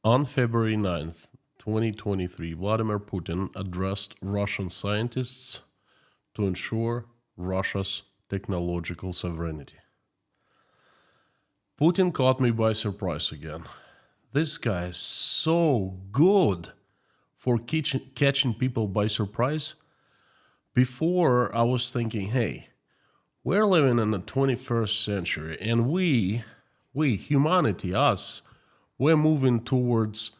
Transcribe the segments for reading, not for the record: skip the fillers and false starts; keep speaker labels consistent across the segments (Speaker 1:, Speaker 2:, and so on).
Speaker 1: On February 9th, 2023, Vladimir Putin addressed Russian scientists to ensure Russia's technological sovereignty. Putin caught me by surprise again. This guy is so good for catching people by surprise. Before, I was thinking, hey, we're living in the 21st century, and we, humanity, us, we're moving towards,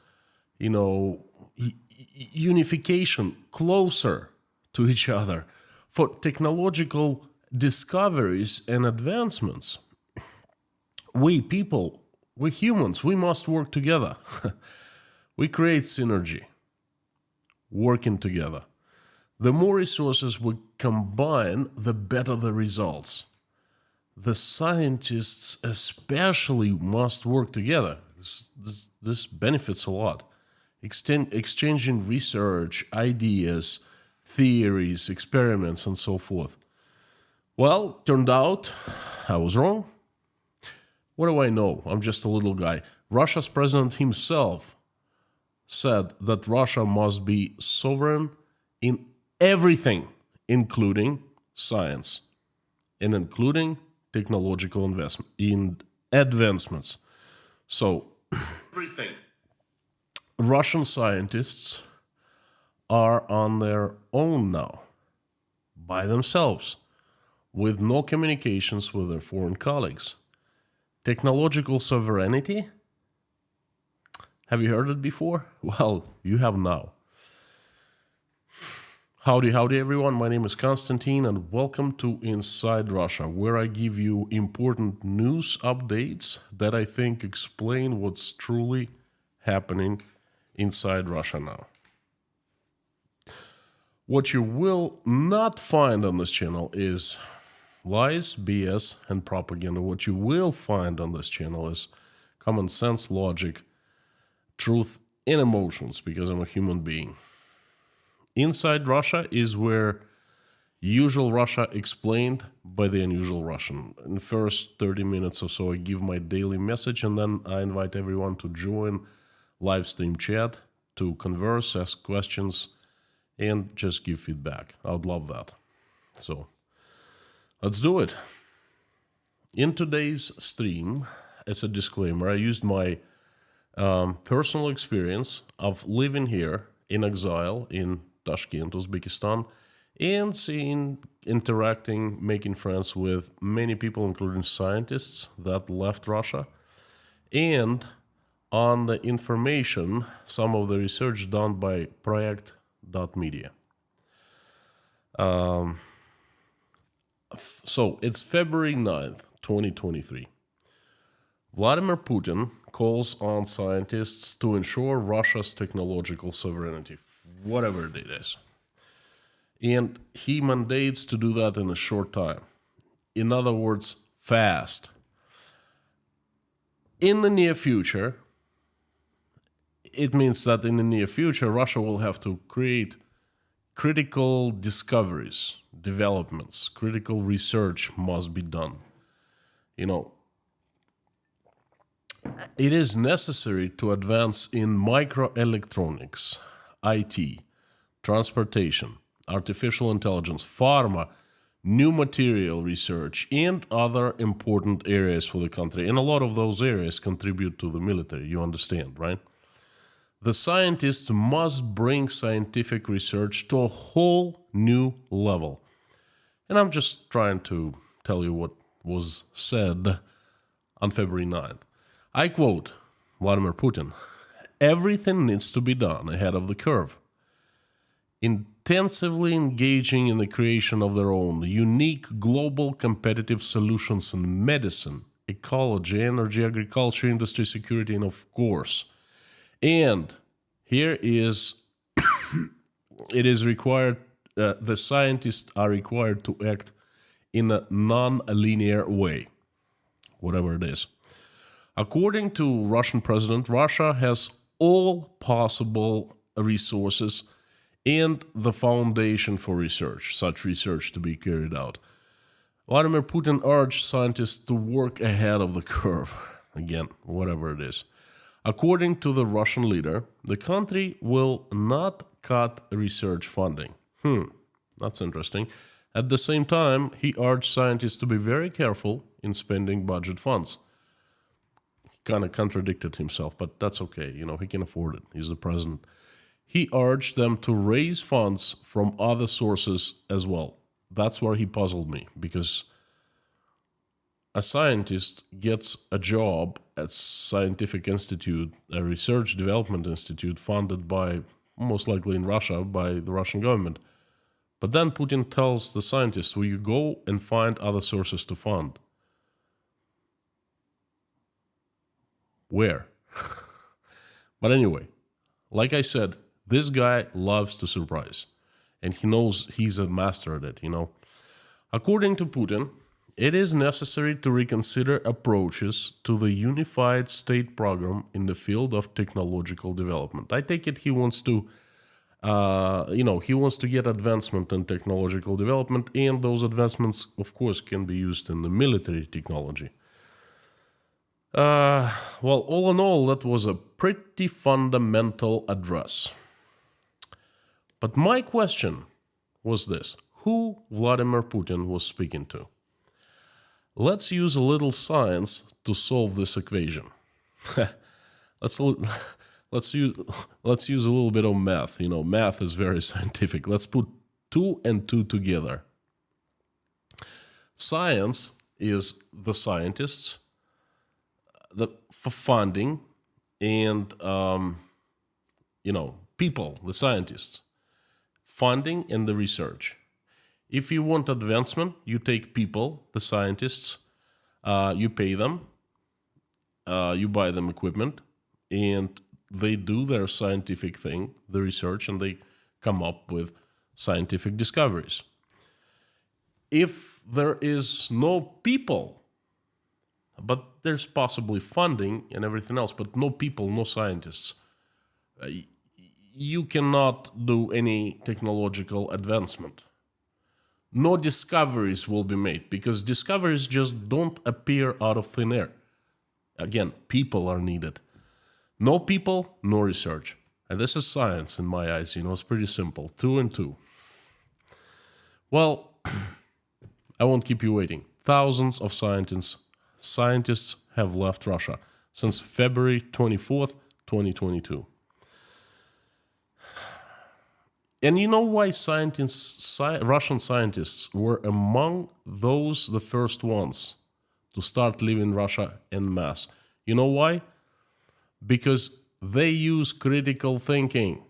Speaker 1: unification, closer to each other for technological discoveries and advancements. We people, we humans, we must work together. We create synergy, working together. The more resources we combine, the better the results. The scientists especially must work together. This benefits a lot. Exchanging research, ideas, theories, experiments, and so forth. Well, turned out I was wrong. What do I know? I'm just a little guy. Russia's president himself said that Russia must be sovereign in everything, including science and including technological advancements. So, everything. Russian scientists are on their own now, by themselves, with no communications with their foreign colleagues. Technological sovereignty? Have you heard it before? Well, you have now. Howdy, everyone. My name is Konstantin, and welcome to Inside Russia, where I give you important news updates that I think explain what's truly happening inside Russia now. What you will not find on this channel is lies, BS, and propaganda. What you will find on this channel is common sense, logic, truth, and emotions, because I'm a human being. Inside Russia is where usual Russia explained by the unusual Russian. In the first 30 minutes or so, I give my daily message, and then I invite everyone to join live stream chat, to converse, ask questions, and just give feedback. I would love that. So, let's do it. In today's stream, as a disclaimer, I used my personal experience of living here in exile in Tashkent, Uzbekistan, and interacting, making friends with many people, including scientists that left Russia, and on the information, some of the research done by Project.media. So it's February 9th, 2023. Vladimir Putin calls on scientists to ensure Russia's technological sovereignty, whatever it is. And he mandates to do that in a short time. In other words, fast. In the near future, it means that in the near future, Russia will have to create critical discoveries, developments, critical research must be done. It is necessary to advance in microelectronics, IT, transportation, artificial intelligence, pharma, new material research, and other important areas for the country. And a lot of those areas contribute to the military, you understand, right? The scientists must bring scientific research to a whole new level. And I'm just trying to tell you what was said on February 9th. I quote Vladimir Putin, "Everything needs to be done ahead of the curve. Intensively engaging in the creation of their own unique global competitive solutions in medicine, ecology, energy, agriculture, industry, security, and of course. And here is, it is required, the scientists are required to act in a non-linear way, whatever it is. According to Russian president, Russia has all possible resources and the foundation for research, such research to be carried out. Vladimir Putin urged scientists to work ahead of the curve. Again, whatever it is. According to the Russian leader, the country will not cut research funding. That's interesting. At the same time, he urged scientists to be very careful in spending budget funds. He kind of contradicted himself, but that's okay. He can afford it. He's the president. He urged them to raise funds from other sources as well. That's where he puzzled me, because a scientist gets a job at scientific institute, a research development institute funded by, most likely in Russia, by the Russian government. But then Putin tells the scientists, will you go and find other sources to fund? Where? But anyway, like I said, this guy loves to surprise. And he knows he's a master at it, According to Putin, it is necessary to reconsider approaches to the unified state program in the field of technological development. I take it he wants to, he wants to get advancement in technological development, and those advancements, of course, can be used in the military technology. Well, all in all, that was a pretty fundamental address. But my question was this: who Vladimir Putin was speaking to? Let's use a little science to solve this equation. let's use a little bit of math. Math is very scientific. Let's put 2 and 2 together. Science is the scientists, for funding, and people, the scientists, funding and the research. If you want advancement, you take people, the scientists, you pay them, you buy them equipment, and they do their scientific thing, the research, and they come up with scientific discoveries. If there is no people, but there's possibly funding and everything else, but no people, no scientists, you cannot do any technological advancement. No discoveries will be made, because discoveries just don't appear out of thin air. Again, people are needed. No people, no research. And this is science in my eyes. It's pretty simple. 2 and 2. Well, I won't keep you waiting. Thousands of scientists have left Russia since February 24th, 2022. And you know why Russian scientists were among the first ones to start leaving Russia en masse? You know why? Because they use critical thinking.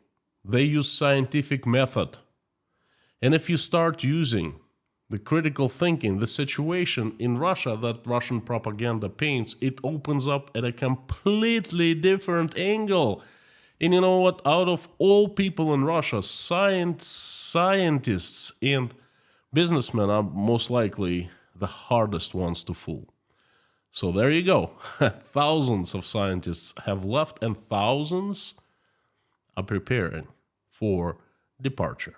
Speaker 1: They use scientific method. And if you start using the critical thinking, the situation in Russia that Russian propaganda paints, it opens up at a completely different angle. And you know what? Out of all people in Russia, scientists and businessmen are most likely the hardest ones to fool. So there you go. Thousands of scientists have left, and thousands are preparing for departure.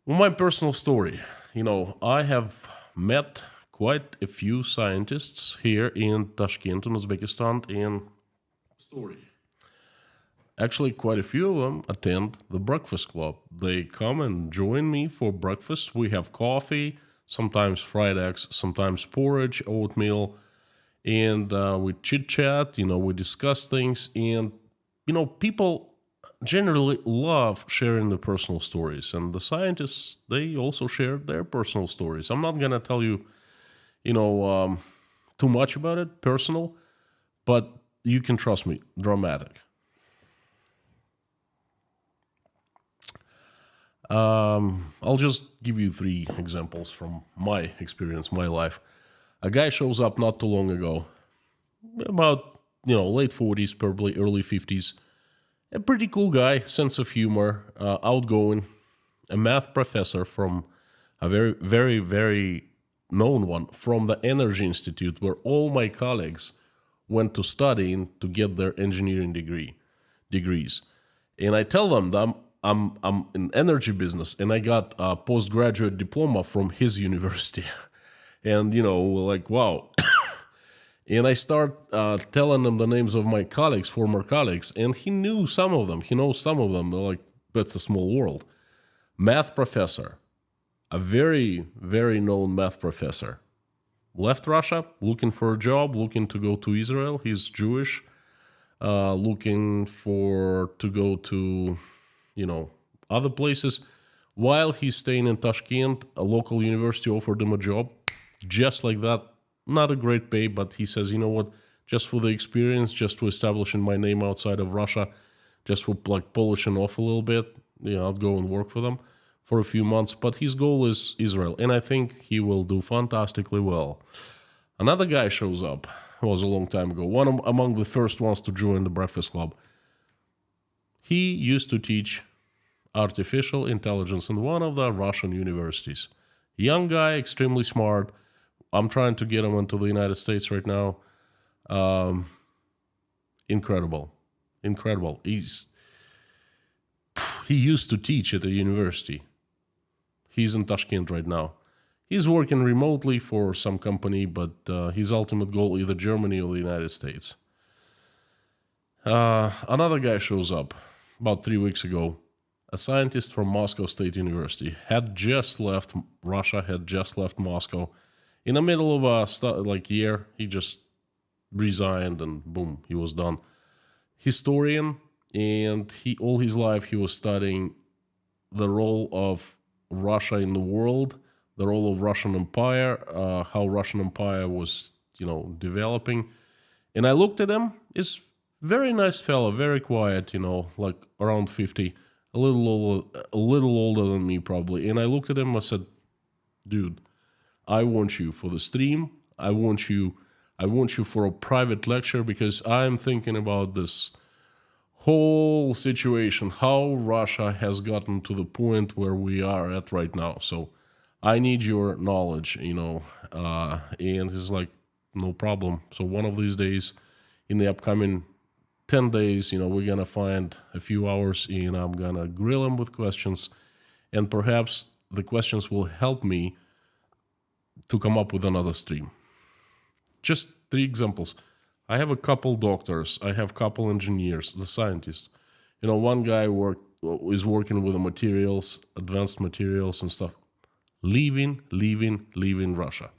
Speaker 1: Well, my personal story. I have met quite a few scientists here in Tashkent, in Uzbekistan, and story. Actually, quite a few of them attend the breakfast club. They come and join me for breakfast. We have coffee, sometimes fried eggs, sometimes porridge, oatmeal, and we chit-chat, we discuss things. And, people generally love sharing their personal stories. And the scientists, they also share their personal stories. I'm not going to tell you, too much about it, personal, but you can trust me, dramatic. I'll just give you 3 examples from my experience, my life. A guy shows up not too long ago, about, late 40s, probably early 50s. A pretty cool guy, sense of humor, outgoing, a math professor from a very, very, very known one, from the Energy Institute, where all my colleagues went to study to get their engineering degrees. And I tell them that I'm in energy business, and I got a postgraduate diploma from his university. And, we're like, wow. And I start telling him the names of my colleagues, former colleagues, and he knew some of them. He knows some of them. They're like, that's a small world. Math professor, a very, very known math professor, left Russia, looking for a job, looking to go to Israel. He's Jewish, looking to go to, other places. While he's staying in Tashkent, a local university offered him a job, just like that. Not a great pay, but he says, you know what, just for the experience, just for establishing my name outside of Russia, just for like polishing off a little bit, I'll go and work for them for a few months. But his goal is Israel, and I think he will do fantastically well. Another guy shows up. It was a long time ago, one among the first ones to join the Breakfast Club. He used to teach artificial intelligence in one of the Russian universities. Young guy, extremely smart. I'm trying to get him into the United States right now. Incredible. He used to teach at a university. He's in Tashkent right now. He's working remotely for some company, but his ultimate goal either Germany or the United States. Another guy shows up about 3 weeks ago. A scientist from Moscow State University had just left Russia, had just left Moscow. In the middle of a year, he just resigned and boom, he was done. Historian, and all his life he was studying the role of Russia in the world, the role of Russian Empire, how Russian Empire was, developing. And I looked at him. He's very nice fellow, very quiet, like around 50, a little older than me probably. And I looked at him. I said, dude, I want you for the stream. I want you for a private lecture, because I'm thinking about this whole situation, how Russia has gotten to the point where we are at right now. So I need your knowledge, and he's like, no problem. So one of these days, in the upcoming 10 days, we're going to find a few hours and I'm going to grill him with questions, and perhaps the questions will help me to come up with another stream. Just 3 examples. I have a couple doctors, I have a couple engineers, the scientists. One guy is working with the materials, advanced materials and stuff. Leaving Russia.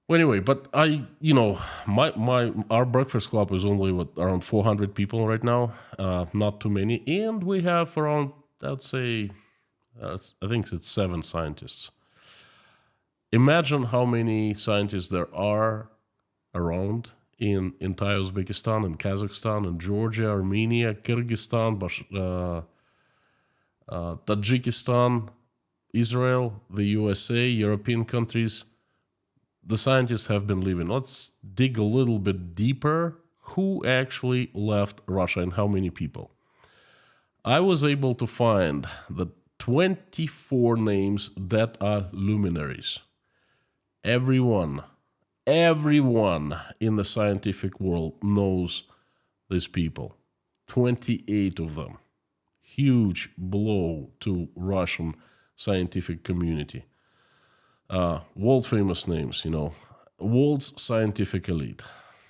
Speaker 1: Well, anyway, but our breakfast club is only around 400 people right now, not too many, and we have around, I'd say, I think it's 7 scientists. Imagine how many scientists there are around in entire Uzbekistan and Kazakhstan and Georgia, Armenia, Kyrgyzstan, Tajikistan, Israel, the USA, European countries. The scientists have been leaving. Let's dig a little bit deeper. Who actually left Russia and how many people? I was able to find the 24 names that are luminaries. Everyone in the scientific world knows these people. 28 of them. Huge blow to Russian scientific community. World famous names, world's scientific elite.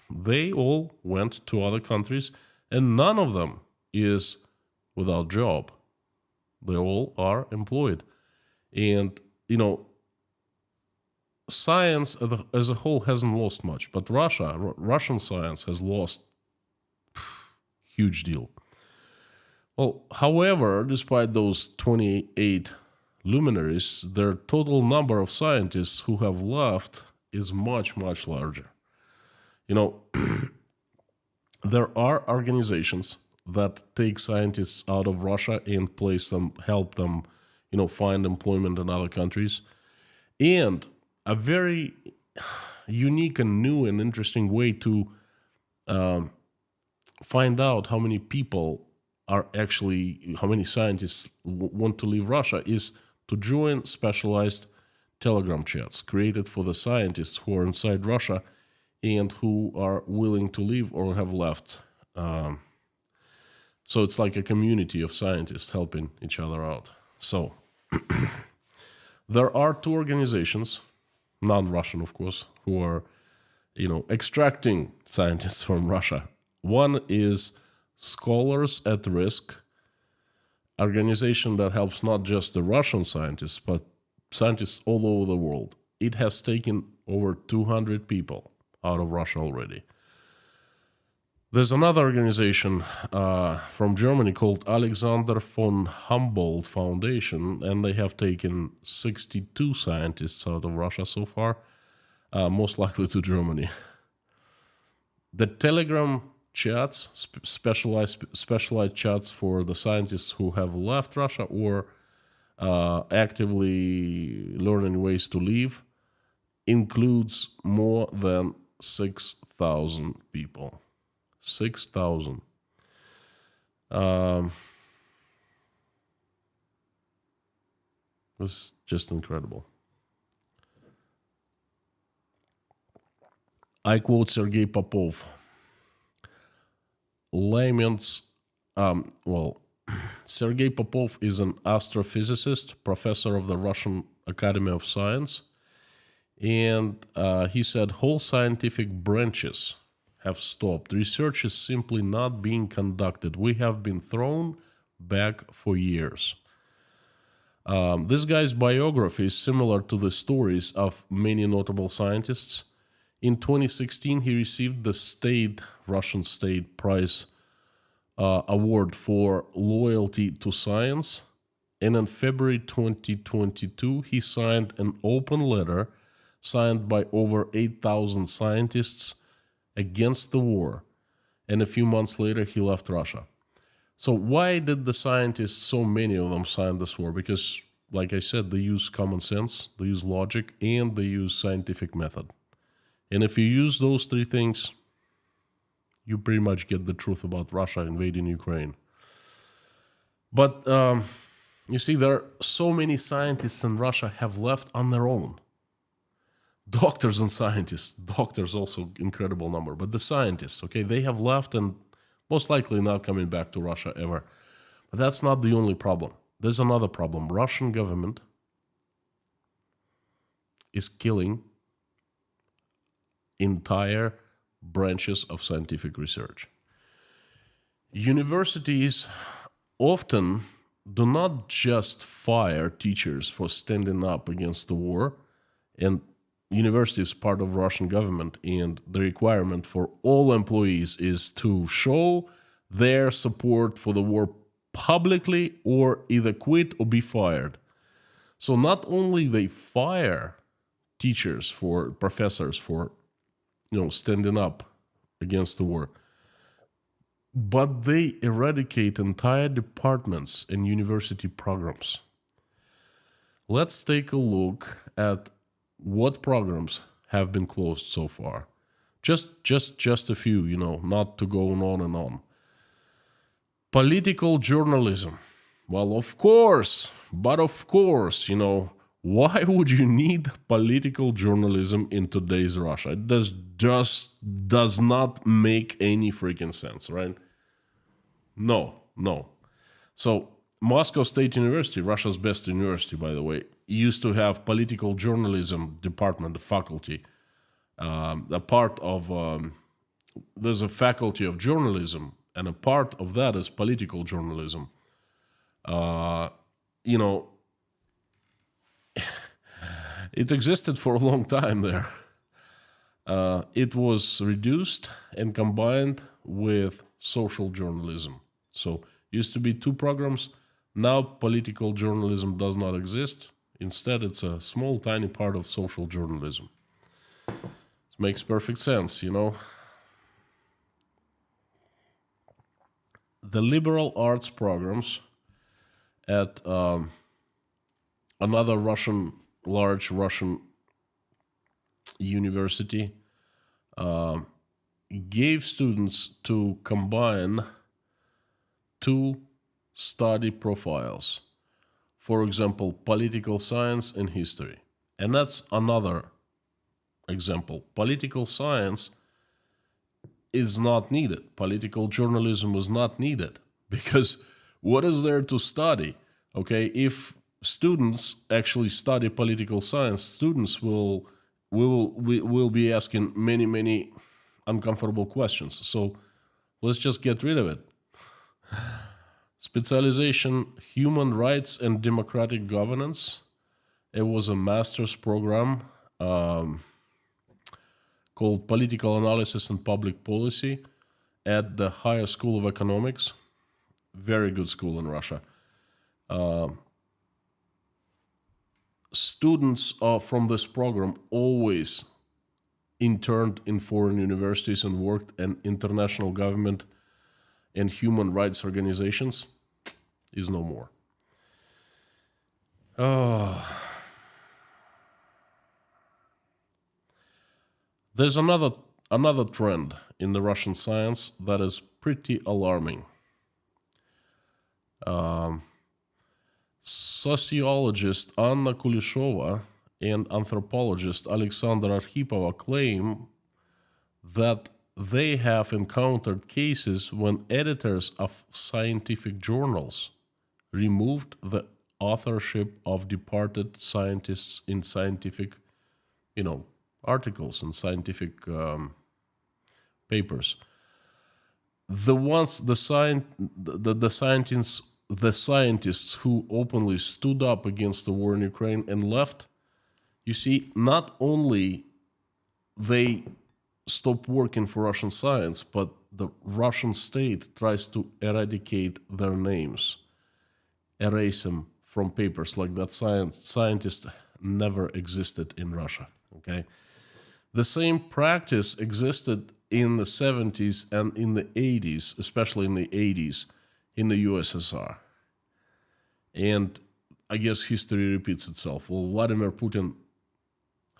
Speaker 1: They all went to other countries, and none of them is without job. They all are employed. And, science as a whole hasn't lost much, but Russian science has lost huge deal. Well, however, despite those 28 luminaries, their total number of scientists who have left is much, much larger. There are organizations that take scientists out of Russia and place them, help them, find employment in other countries. And a very unique and new and interesting way to find out how many scientists want to leave Russia is to join specialized Telegram chats created for the scientists who are inside Russia and who are willing to leave or have left. So it's like a community of scientists helping each other out. So there are 2 organizations, non-Russian of course, who are extracting scientists from Russia. One is Scholars at Risk, organization that helps not just the Russian scientists, but scientists all over the world. It has taken over 200 people out of Russia already. There's another organization from Germany called Alexander von Humboldt Foundation, and they have taken 62 scientists out of Russia so far, most likely to Germany. The Telegram chats, specialized chats for the scientists who have left Russia or actively learning ways to leave, includes more than 6,000 people. 6,000. This is just incredible. I quote Sergei Popov. Sergei Popov is an astrophysicist, professor of the Russian Academy of Science, and he said whole scientific branches have stopped. Research is simply not being conducted. We have been thrown back for years. This guy's biography is similar to the stories of many notable scientists. In 2016, he received the Russian State Prize Award for loyalty to science. And in February 2022, he signed an open letter signed by over 8,000 scientists against the war. And a few months later, he left Russia. So why did the scientists, so many of them, sign this war? Because, like I said, they use common sense, they use logic, and they use scientific method. And if you use those three things, you pretty much get the truth about Russia invading Ukraine. But you see, there are so many scientists in Russia have left on their own. Doctors and scientists. Doctors also incredible number. But the scientists, okay, they have left and most likely not coming back to Russia ever. But that's not the only problem. There's another problem. Russian government is killing entire branches of scientific research. Universities often do not just fire teachers for standing up against the war, and university is part of Russian government, and the requirement for all employees is to show their support for the war publicly or either quit or be fired. So not only they fire teachers for professors for standing up against the war, but they eradicate entire departments and university programs. Let's take a look at what programs have been closed so far. Just a few, not to go on and on. Political journalism. Well, of course, why would you need political journalism in today's Russia? It just does not make any freaking sense, right? No. So Moscow State University, Russia's best university, by the way, used to have political journalism department, the faculty. A part of there's a faculty of journalism, and a part of that is political journalism. It existed for a long time there. It was reduced and combined with social journalism. So used to be two programs. Now political journalism does not exist. Instead, it's a small, tiny part of social journalism. It makes perfect sense, The liberal arts programs at another large Russian university gave students to combine two study profiles. For example, political science and history. And that's another example. Political science is not needed. Political journalism is not needed because what is there to study? Okay, if students actually study political science, students will we will be asking many uncomfortable questions. So let's just get rid of it. Specialization, human rights and democratic governance. It was a master's program called Political Analysis and Public Policy at the Higher School of Economics. Very good school in Russia. Students from this program always interned in foreign universities and worked in international government and human rights organizations. Is no more. There's another trend in the Russian science that is pretty alarming. Sociologist Anna Kulishova and anthropologist Alexander Arkhipova claim that they have encountered cases when editors of scientific journals removed the authorship of departed scientists in scientific, articles and scientific papers. The scientists who openly stood up against the war in Ukraine and left, you see, not only they stopped working for Russian science, but the Russian state tries to eradicate their names, erase them from papers, like that scientist never existed in Russia. Okay, the same practice existed in the 70s and in the 80s, especially in the 80s, in the USSR. And I guess history repeats itself. Well, Vladimir Putin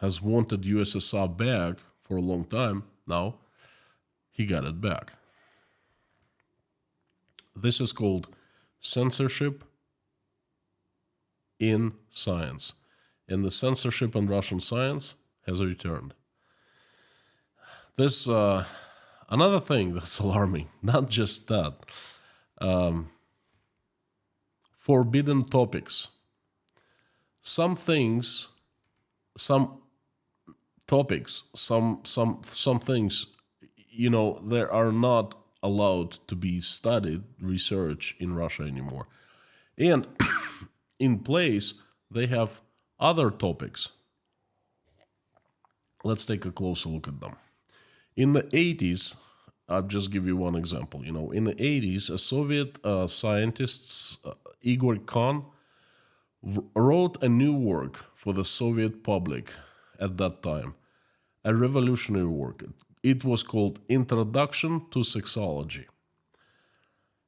Speaker 1: has wanted USSR back for a long time. Now he got it back. This is called censorship in science. And the censorship in Russian science has returned. This another thing that's alarming, not just that. Forbidden topics. Some things, some topics, some things, they are not allowed to be studied, research in Russia anymore. And in place, they have other topics. Let's take a closer look at them. In the 80s, I'll just give you one example. In the 80s, a Soviet scientist, Igor Khan, wrote a new work for the Soviet public at that time, a revolutionary work. It was called Introduction to Sexology.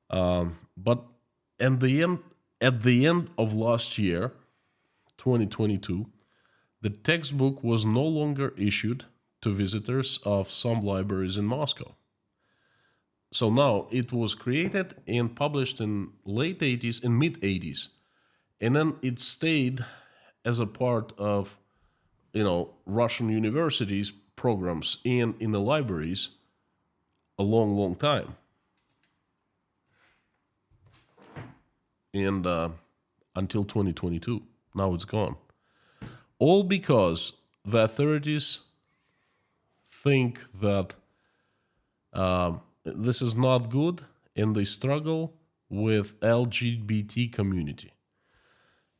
Speaker 1: But at the end of last year, 2022, the textbook was no longer issued to visitors of some libraries in Moscow. So now it was created and published in late 80s and mid 80s. And then it stayed as a part of, Russian universities programs and in the libraries a long time. And until 2022, now it's gone. All because the authorities think that this is not good, and they struggle with LGBT community.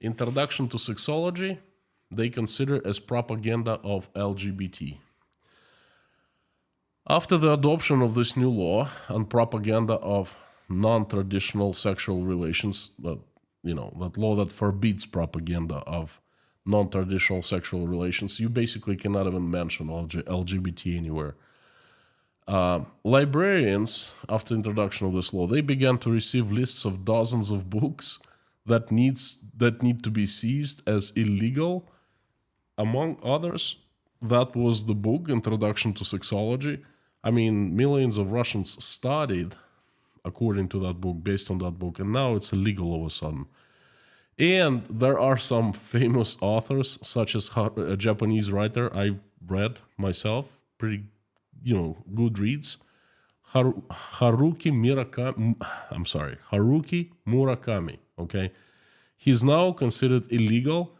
Speaker 1: Introduction to Sexology, they consider as propaganda of LGBT. After the adoption of this new law on propaganda of non-traditional sexual relations, that law that forbids propaganda of non-traditional sexual relations, you basically cannot even mention LGBT anywhere. Librarians, after introduction of this law, they began to receive lists of dozens of books that need to be seized as illegal. Among others, that was the book Introduction to Sexology. I mean, millions of Russians studied according to that book, based on that book, and now it's illegal all of a sudden. And there are some famous authors, such as a Japanese writer I read myself, pretty good reads. Haruki Murakami, okay? He's now considered illegal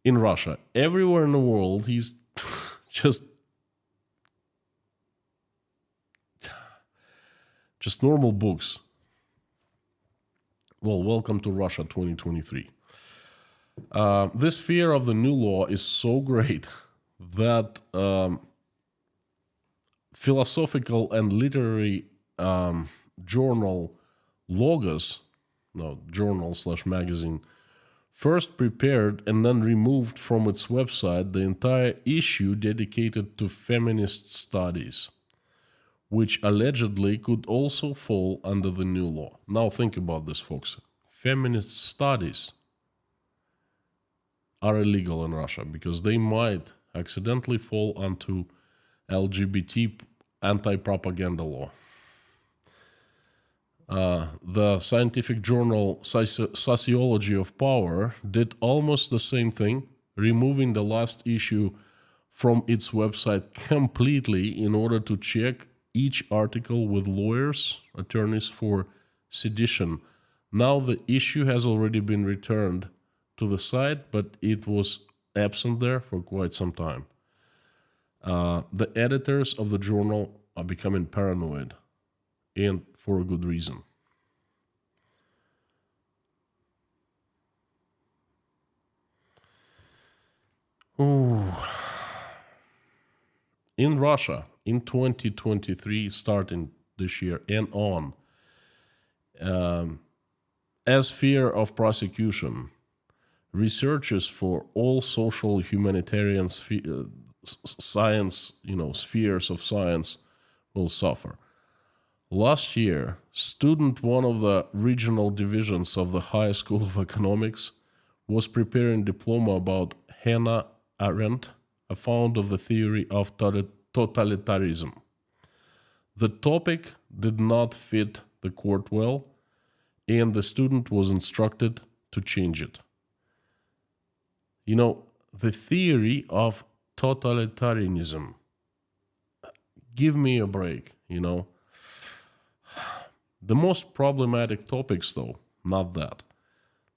Speaker 1: in Russia. Everywhere in the world, he's just normal books. Well, welcome to Russia 2023. This fear of the new law is so great that philosophical and literary journal Logos, no, journal/magazine, first prepared and then removed from its website the entire issue dedicated to feminist studies, which allegedly could also fall under the new law. Now think about this, folks. Feminist studies are illegal in Russia because they might accidentally fall onto LGBT anti-propaganda law. The scientific journal Sociology of Power did almost the same thing, removing the last issue from its website completely in order to check each article with lawyers, attorneys for sedition. Now the issue has already been returned to the site, but it was absent there for quite some time. The editors of the journal are becoming paranoid, and for a good reason. Ooh. In Russia, in 2023, starting this year and on, as fear of prosecution, researchers for all social humanitarian science, spheres of science will suffer. Last year, student one of the regional divisions of the High School of Economics was preparing a diploma about Hannah Arendt, a founder of the theory of totalitarianism. The topic did not fit the court well, and the student was instructed to change it. The theory of totalitarianism. Give me a break, The most problematic topics, though, not that.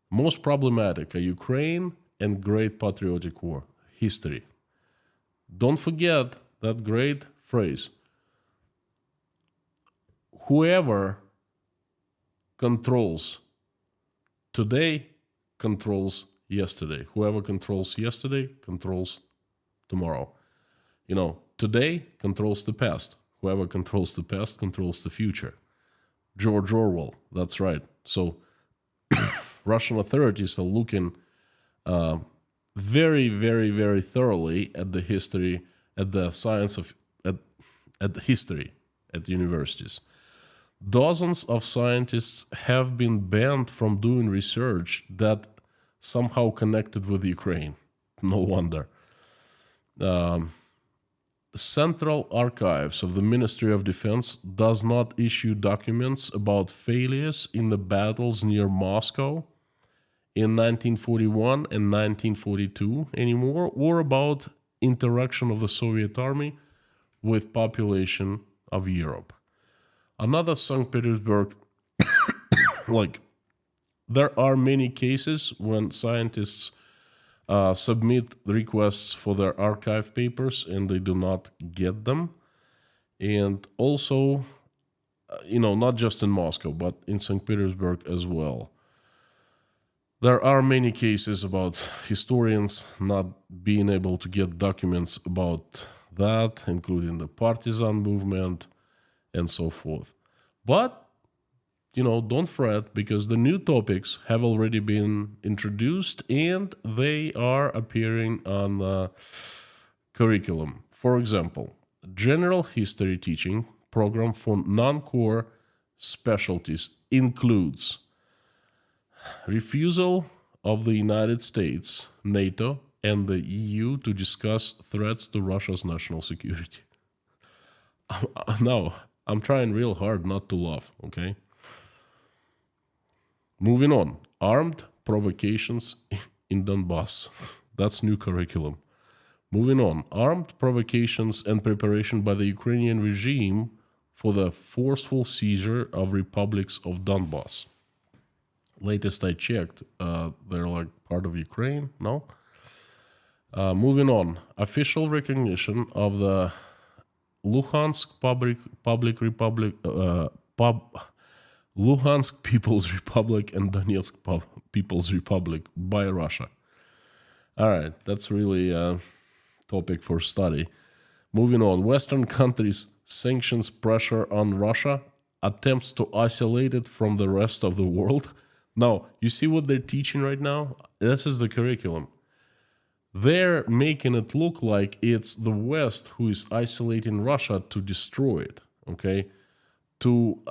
Speaker 1: Most problematic are Ukraine and Great Patriotic War, history. Don't forget that great phrase. Whoever controls today controls yesterday. Whoever controls yesterday controls tomorrow. Today controls the past. Whoever controls the past controls the future. George Orwell, that's right. So Russian authorities are looking very, very, very thoroughly at the history, at the science of, at the history at universities. Dozens of scientists have been banned from doing research that somehow connected with Ukraine. No wonder. Central Archives of the Ministry of Defense does not issue documents about failures in the battles near Moscow in 1941 and 1942 anymore, or about interaction of the Soviet army with population of Europe. Another St. Petersburg, there are many cases when scientists submit requests for their archive papers and they do not get them. And also, not just in Moscow, but in St. Petersburg as well. There are many cases about historians not being able to get documents about that, including the partisan movement and so forth. But don't fret, because the new topics have already been introduced and they are appearing on the curriculum. For example, general history teaching program for non-core specialties includes refusal of the United States, NATO, and the EU to discuss threats to Russia's national security. No, I'm trying real hard not to laugh, okay? Moving on, armed provocations in Donbass. That's new curriculum. Moving on, armed provocations and preparation by the Ukrainian regime for the forceful seizure of republics of Donbass. Latest I checked, they're part of Ukraine, no? Moving on, official recognition of the Luhansk Luhansk People's Republic and Donetsk People's Republic by Russia. All right, that's really a topic for study. Moving on, Western countries sanctions pressure on Russia, attempts to isolate it from the rest of the world. Now, you see what they're teaching right now? This is the curriculum. They're making it look like it's the West who is isolating Russia to destroy it, okay? To,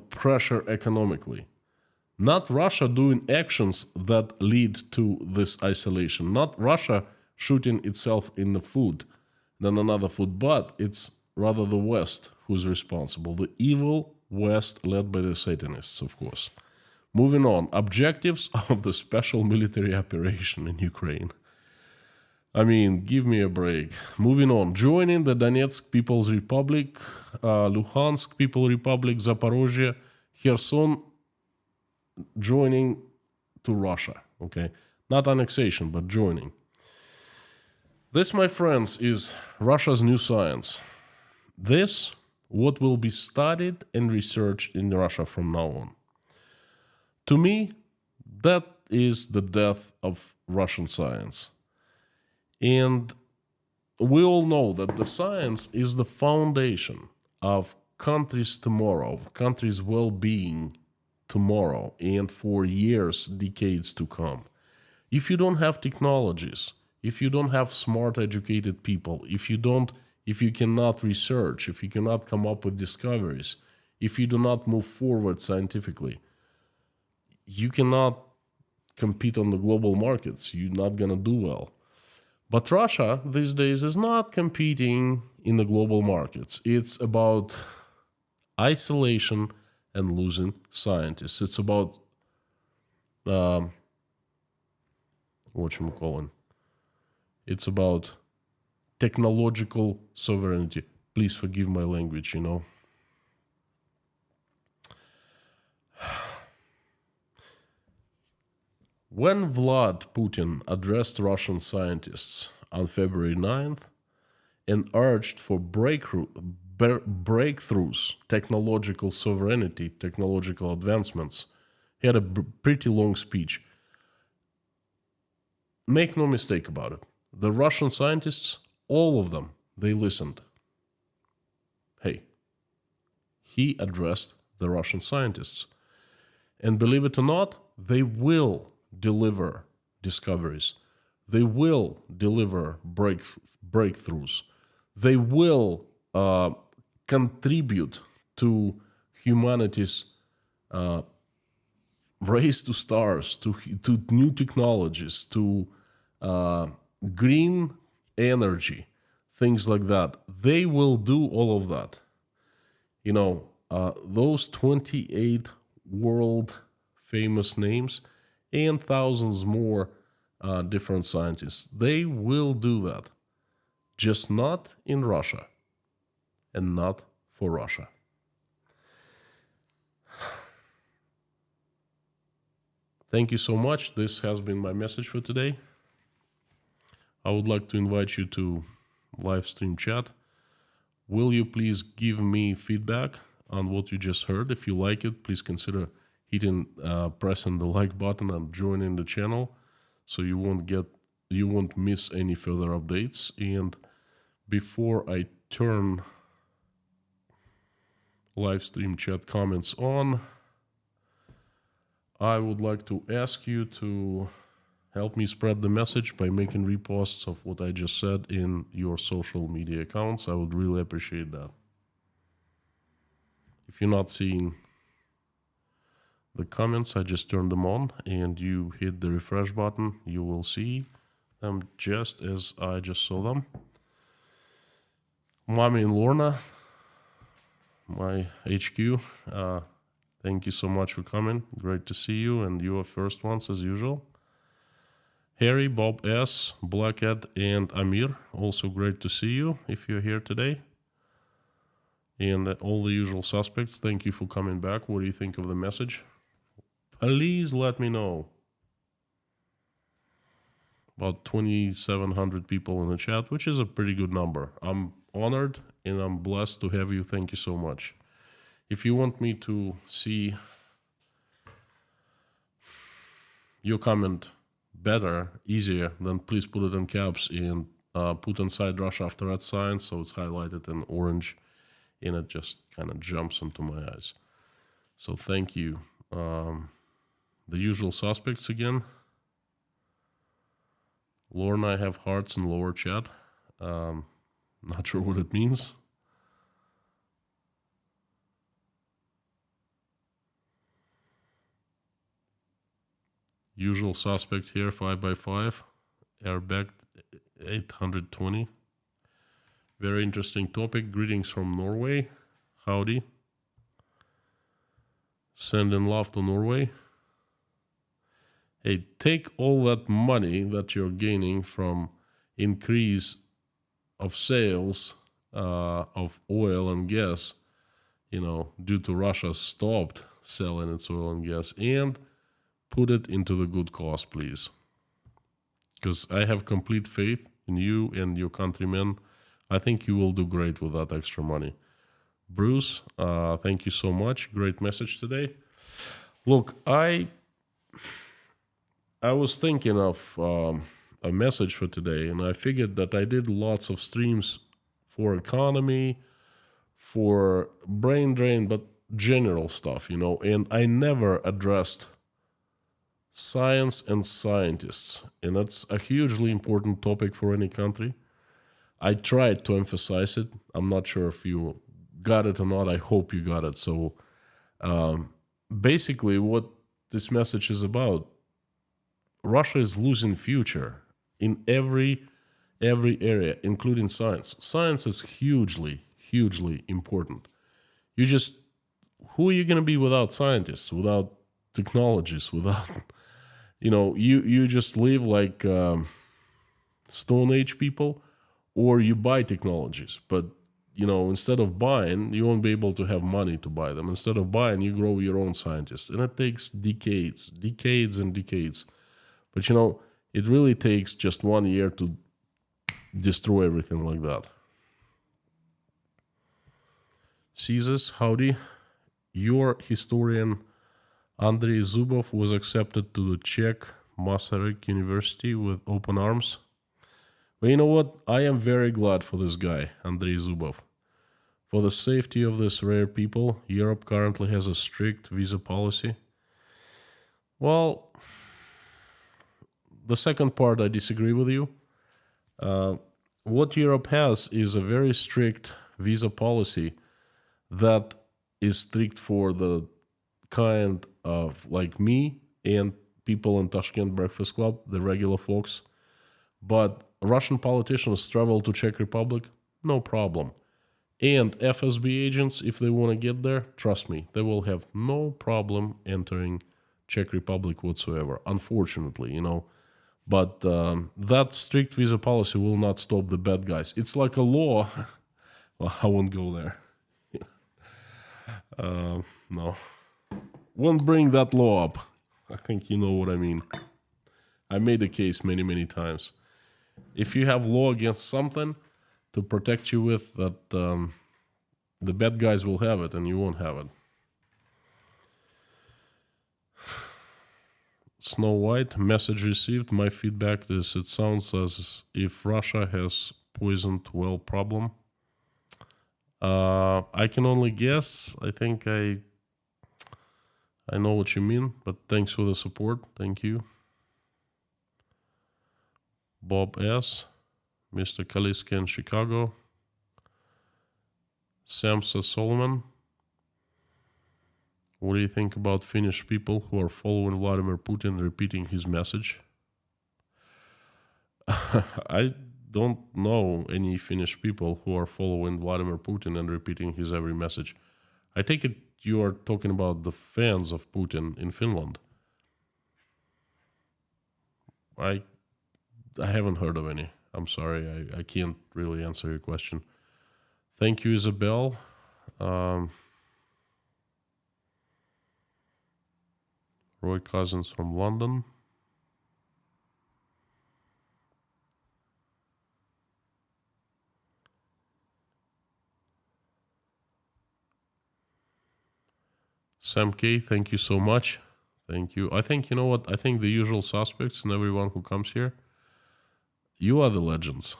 Speaker 1: pressure economically. Not Russia doing actions that lead to this isolation. Not Russia shooting itself in the foot, then another foot, but it's rather the West who's responsible. The evil West led by the Satanists, of course. Moving on, objectives of the special military operation in Ukraine. I mean, give me a break. Moving on, joining the Donetsk People's Republic, Luhansk People's Republic, Zaporozhye, Kherson, joining to Russia, okay? Not annexation, but joining. This, my friends, is Russia's new science. This, what will be studied and researched in Russia from now on. To me, that is the death of Russian science. And we all know that the science is the foundation of countries' tomorrow, of countries' well-being tomorrow, and for years, decades to come. If you don't have technologies, if you don't have smart, educated people, if you cannot research, if you cannot come up with discoveries, if you do not move forward scientifically, you cannot compete on the global markets. You're not going to do well. But Russia these days is not competing in the global markets. It's about isolation and losing scientists. It's about it's about technological sovereignty. Please forgive my language, When Vlad Putin addressed Russian scientists on February 9th and urged for breakthroughs, technological sovereignty, technological advancements, he had a pretty long speech. Make no mistake about it. The Russian scientists, all of them, they listened. Hey, he addressed the Russian scientists. And believe it or not, they will deliver discoveries. They will deliver breakthroughs. They will contribute to humanity's race to stars, to new technologies, to green energy, things like that. They will do all of that. Those 28 world famous names and thousands more different scientists, they will do that. Just not in Russia and not for Russia. Thank you so much. This has been my message for today. I would like to invite you to live stream chat. Will you please give me feedback on what you just heard? If you like it, please consider pressing the like button and joining the channel so you won't miss any further updates. And before I turn live stream chat comments on, I would like to ask you to help me spread the message by making reposts of what I just said in your social media accounts. I would really appreciate that. If you're not seeing the comments, I just turned them on, and you hit the refresh button, you will see them just as I just saw them. Mommy and Lorna, my HQ, thank you so much for coming. Great to see you, and you are first ones as usual. Harry, Bob S., Blackhead, and Amir, also great to see you if you're here today. And all the usual suspects, thank you for coming back. What do you think of the message? Please let me know. about 2,700 people in the chat, which is a pretty good number. I'm honored and I'm blessed to have you. Thank you so much. If you want me to see your comment better, easier, then please put it in caps and put inside Russia after that sign so it's highlighted in orange and it just kind of jumps into my eyes. So thank you. The usual suspects again. Lorna, I have hearts in lower chat. Not sure what it means. Usual suspect here, 5x5. Airbag 820. Very interesting topic. Greetings from Norway. Howdy. Sending love to Norway. Hey, take all that money that you're gaining from increase of sales of oil and gas, due to Russia stopped selling its oil and gas, and put it into the good cause, please. Because I have complete faith in you and your countrymen. I think you will do great with that extra money. Bruce, thank you so much. Great message today. Look, I was thinking of a message for today, and I figured that I did lots of streams for economy, for brain drain, but general stuff, and I never addressed science and scientists, and that's a hugely important topic for any country. I tried to emphasize it. I'm not sure if you got it or not. I hope you got it. So basically what this message is about, Russia is losing future in every area, including science. Science is hugely important. Who are you going to be without scientists, without technologies, without, you just live like Stone Age people, or you buy technologies. But, instead of buying, you won't be able to have money to buy them. Instead of buying, you grow your own scientists. And it takes decades and decades. But, it really takes just 1 year to destroy everything like that. Caesars, howdy. Your historian Andrei Zubov was accepted to the Czech Masaryk University with open arms. Well, you know what? I am very glad for this guy, Andrei Zubov. For the safety of this rare people, Europe currently has a strict visa policy. Well, the second part, I disagree with you. What Europe has is a very strict visa policy that is strict for the kind of like me and people in Tashkent Breakfast Club, the regular folks. But Russian politicians travel to Czech Republic, no problem. And FSB agents, if they want to get there, trust me, they will have no problem entering Czech Republic whatsoever, unfortunately, But that strict visa policy will not stop the bad guys. It's like a law. Well, I won't go there. No. Won't bring that law up. I think you know what I mean. I made the case many times. If you have law against something to protect you with, that the bad guys will have it and you won't have it. Snow White, message received. My feedback is it sounds as if Russia has poisoned well problem. I can only guess. I think I know what you mean, but thanks for the support. Thank you. Bob S., Mr. Kaliska in Chicago. Samsa Solomon. What do you think about Finnish people who are following Vladimir Putin repeating his message? I don't know any Finnish people who are following Vladimir Putin and repeating his every message. I take it you are talking about the fans of Putin in Finland. I haven't heard of any. I'm sorry, I can't really answer your question. Thank you, Isabel. Roy Cousins from London. Sam K, thank you so much. Thank you. I think, you know what? I think the usual suspects and everyone who comes here, you are the legends.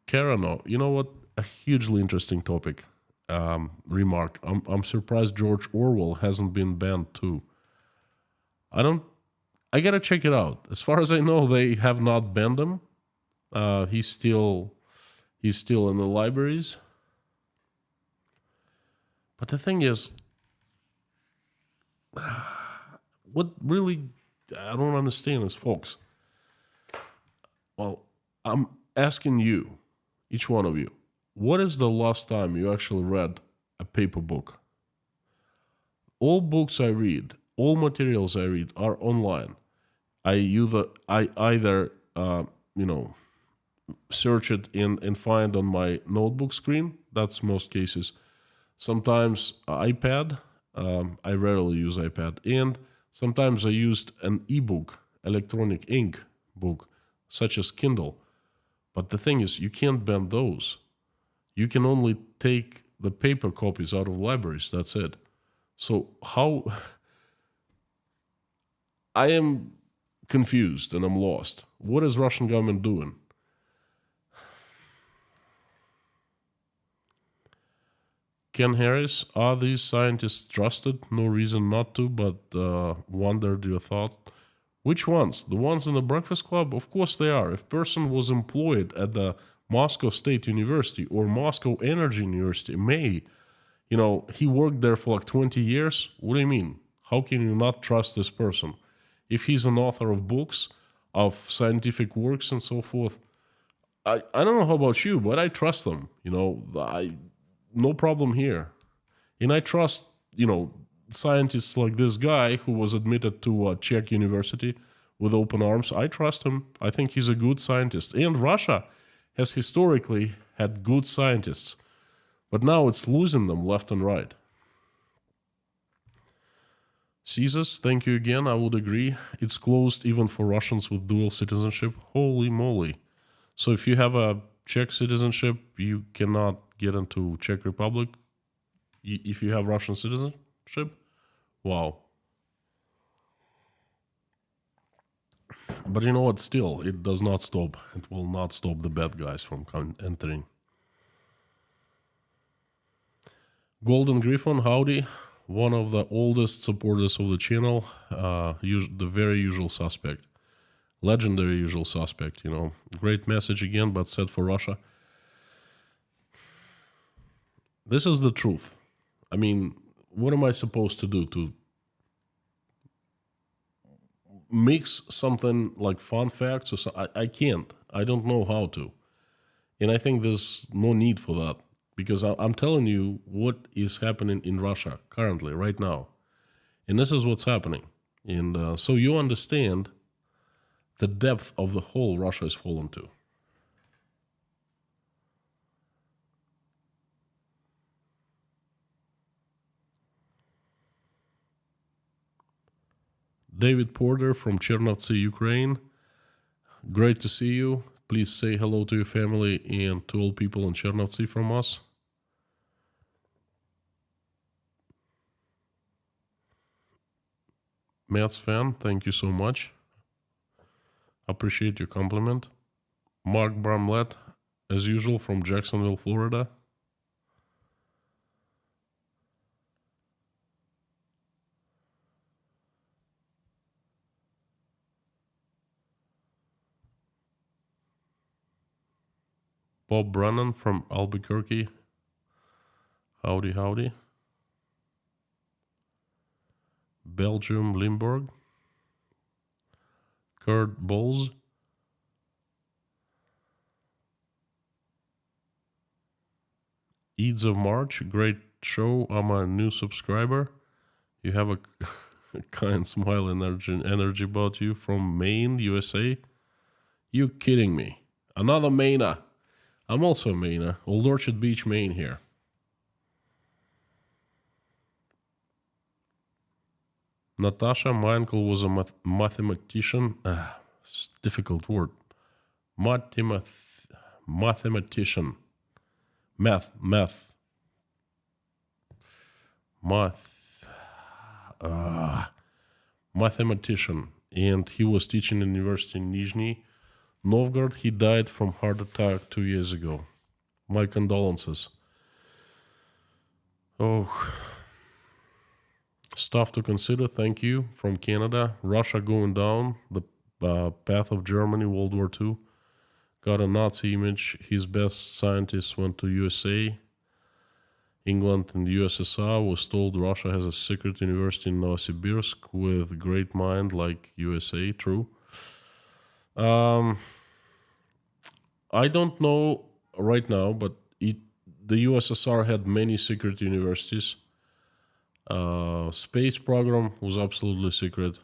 Speaker 1: Karano, you know what? A hugely interesting topic. Remark. I'm surprised George Orwell hasn't been banned too. I gotta check it out. As far as I know, they have not banned him. He's still in the libraries. But the thing is, what really I don't understand is, folks. Well, I'm asking you, each one of you, what is the last time you actually read a paper book? All books I read, all materials I read are online. I either search it and find on my notebook screen. That's most cases. Sometimes iPad. I rarely use iPad, and sometimes I used an ebook, electronic ink book, such as Kindle. But the thing is, you can't ban those. You can only take the paper copies out of libraries. That's it. So how? I am confused and I'm lost. What is Russian government doing? Ken Harris, are these scientists trusted? No reason not to, but wondered your thought. Which ones? The ones in the Breakfast Club? Of course they are. If person was employed at the Moscow State University or Moscow Energy University, he worked there for like 20 years. What do you mean? How can you not trust this person? If he's an author of books, of scientific works and so forth, I don't know how about you, but I trust them. No problem here. And I trust, scientists like this guy who was admitted to Czech University with open arms. I trust him. I think he's a good scientist. And Russia has historically had good scientists. But now it's losing them left and right. Caesars, thank you again. I would agree. It's closed even for Russians with dual citizenship. Holy moly. So if you have a Czech citizenship, you cannot get into Czech Republic if you have Russian citizenship? Wow. But you know what? Still, it does not stop. It will not stop the bad guys from entering. Golden Griffon, howdy. One of the oldest supporters of the channel. The very usual suspect. Legendary usual suspect, Great message again, but said for Russia. This is the truth. I mean, what am I supposed to do? To mix something like fun facts? I can't. I don't know how to. And I think there's no need for that. Because I'm telling you what is happening in Russia currently, right now. And this is what's happening. And so you understand the depth of the hole Russia has fallen to. David Porter from Chernovtsi, Ukraine. Great to see you. Please say hello to your family and to all people in Chernovtsi from us. Mets fan, thank you so much. Appreciate your compliment. Mark Bramlett, as usual, from Jacksonville, Florida. Bob Brennan from Albuquerque. Howdy, howdy. Belgium, Limburg. Kurt Bowles. Eads of March, great show. I'm a new subscriber. You have a kind smile and energy about you from Maine, USA. You kidding me? Another Mainer. I'm also a Mainer. Old Orchard Beach, Maine here. Natasha, my uncle was a mathematician. Difficult word. Mathematician. math, mathematician, and he was teaching in university in Nizhny Novgorod. He died from heart attack 2 years ago. My condolences. Oh, stuff to consider. Thank you from Canada. Russia going down the path of Germany, World War II. Got a Nazi image. His best scientists went to USA. England and the USSR was told Russia has a secret university in Novosibirsk with great mind like USA. True. I don't know right now, but the USSR had many secret universities. Space program was absolutely secret.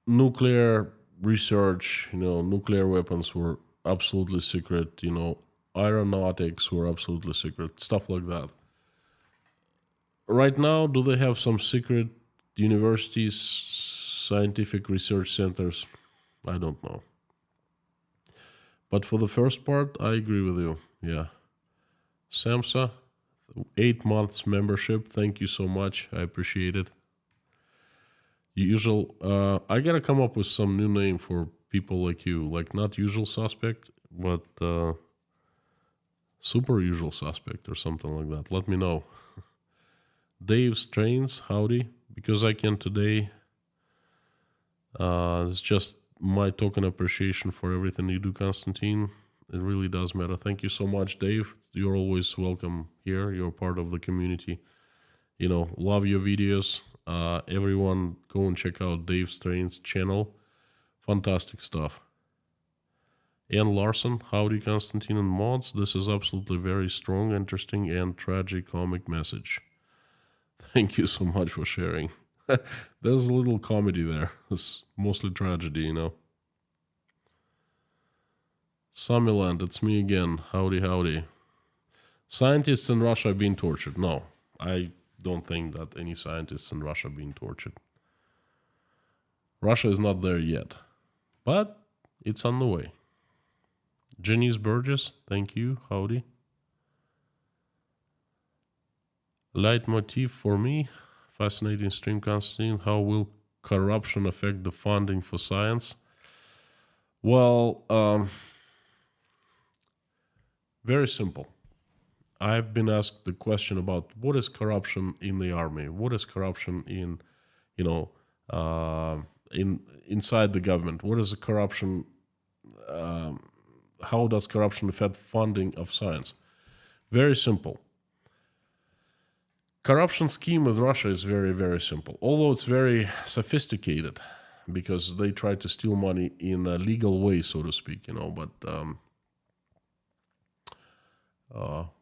Speaker 1: Nuclear research, nuclear weapons were absolutely secret. Aeronautics were absolutely secret. Stuff like that. Right now, do they have some secret universities, scientific research centers? I don't know. But for the first part, I agree with you. Yeah. SAMHSA, 8 months membership. Thank you so much. I appreciate it. I gotta come up with some new name for people like you. Like not usual suspect, but super usual suspect or something like that. Let me know. Dave Strains, howdy. Because I can today. It's just my token appreciation for everything you do, Konstantin. It really does matter. Thank you so much, Dave. You're always welcome here. You're part of the community. Love your videos. Everyone go and check out Dave Strain's channel. Fantastic stuff. Ian Larson, howdy, Konstantin and mods. This is absolutely very strong, interesting, and tragic comic message. Thank you so much for sharing. There's a little comedy there. It's mostly tragedy, Samiland, it's me again. Howdy. Scientists in Russia are being tortured. No, I don't think that any scientists in Russia are being tortured. Russia is not there yet, but it's on the way. Janice Burgess, thank you. Howdy. Leitmotif for me. Fascinating stream, Constantine. How will corruption affect the funding for science? Well, very simple. I've been asked the question about what is corruption in the army, what is corruption in, inside the government, what is the corruption, how does corruption affect funding of science? Very simple. Corruption scheme with Russia is very, very simple, although it's very sophisticated because they try to steal money in a legal way, so to speak, but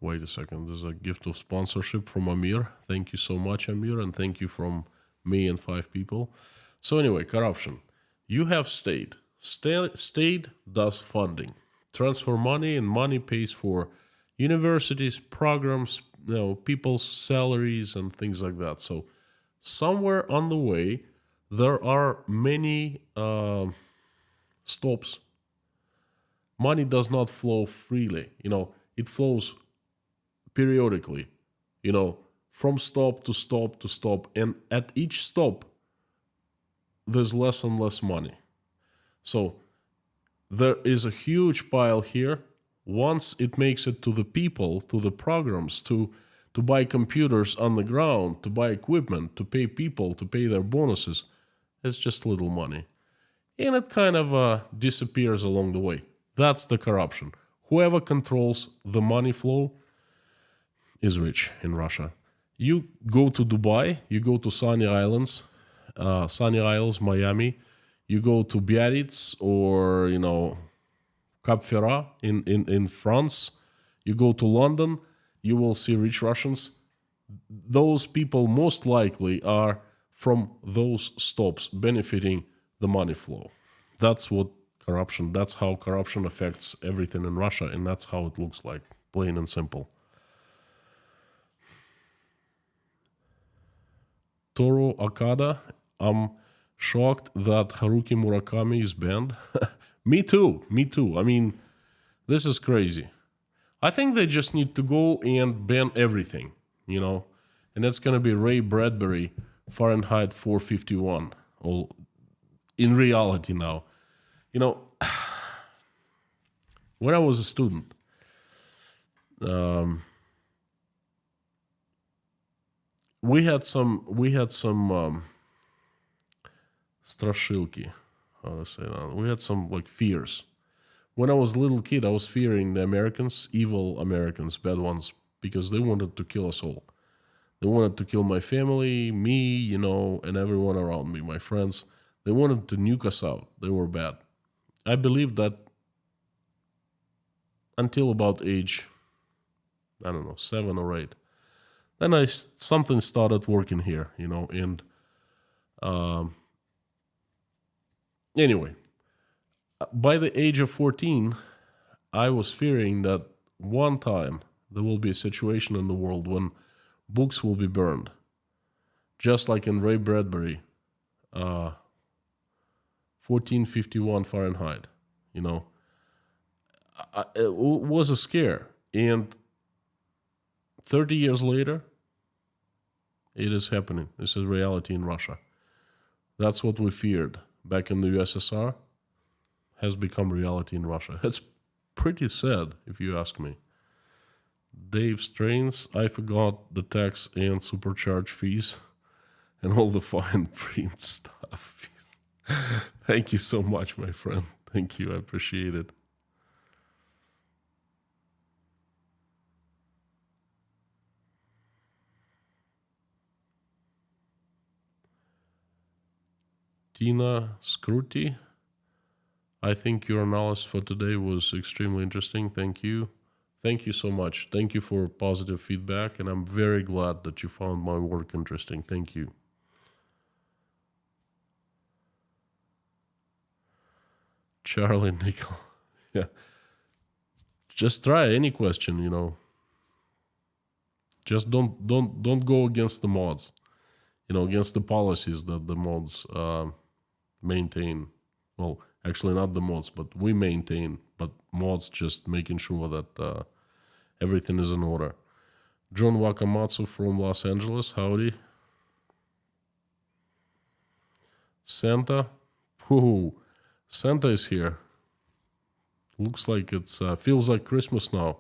Speaker 1: wait a second, there's a gift of sponsorship from Amir. Thank you so much, Amir, and thank you from me and 5 people. So anyway, corruption. You have state. State does funding. Transfer money, and money pays for universities, programs, people's salaries and things like that. So somewhere on the way, there are many stops. Money does not flow freely. It flows periodically, from stop to stop to stop. And at each stop, there's less and less money. So there is a huge pile here. Once it makes it to the people, to the programs, to buy computers on the ground, to buy equipment, to pay people, to pay their bonuses, it's just little money. And it kind of disappears along the way. That's the corruption. Whoever controls the money flow is rich in Russia. You go to Dubai, you go to Sunny Isles, Miami, you go to Biarritz or, Cap Ferrat in France, you go to London, you will see rich Russians. Those people most likely are from those stops benefiting the money flow. That's how corruption affects everything in Russia, and that's how it looks like, plain and simple. Toru Akada, I'm shocked that Haruki Murakami is banned. Me too. I mean, this is crazy. I think they just need to go and ban everything, you know, and that's going to be Ray Bradbury, Fahrenheit 451. All in reality now, you know, when I was a student, we had some strashilki, how to say that? We had some like fears. When I was a little kid, I was fearing the Americans, evil Americans, bad ones, because they wanted to kill us all. They wanted to kill my family, me, you know, and everyone around me, my friends. They wanted to nuke us out. They were bad. I believed that until about age, I don't know, 7 or 8. Then something started working here, you know, and anyway, by the age of 14, I was fearing that one time there will be a situation in the world when books will be burned, just like in Ray Bradbury, 1451 Fahrenheit. You know, it was a scare, and 30 years later, it is happening. This is reality in Russia. That's what we feared back in the USSR has become reality in Russia. It's pretty sad, if you ask me. Dave Strains, I forgot the tax and supercharge fees and all the fine print stuff. Thank you so much, my friend. Thank you. I appreciate it. Tina Scruti, I think your analysis for today was extremely interesting. Thank you. Thank you so much. Thank you for positive feedback, and I'm very glad that you found my work interesting. Thank you. Charlie Nickel. Yeah. Just try any question, you know. Just don't go against the mods. You know, against the policies that the mods maintain. Well, actually not the mods, but we maintain. But mods just making sure that everything is in order. John Wakamatsu from Los Angeles, howdy. Santa, whoo, Santa is here. Looks like it's feels like Christmas now.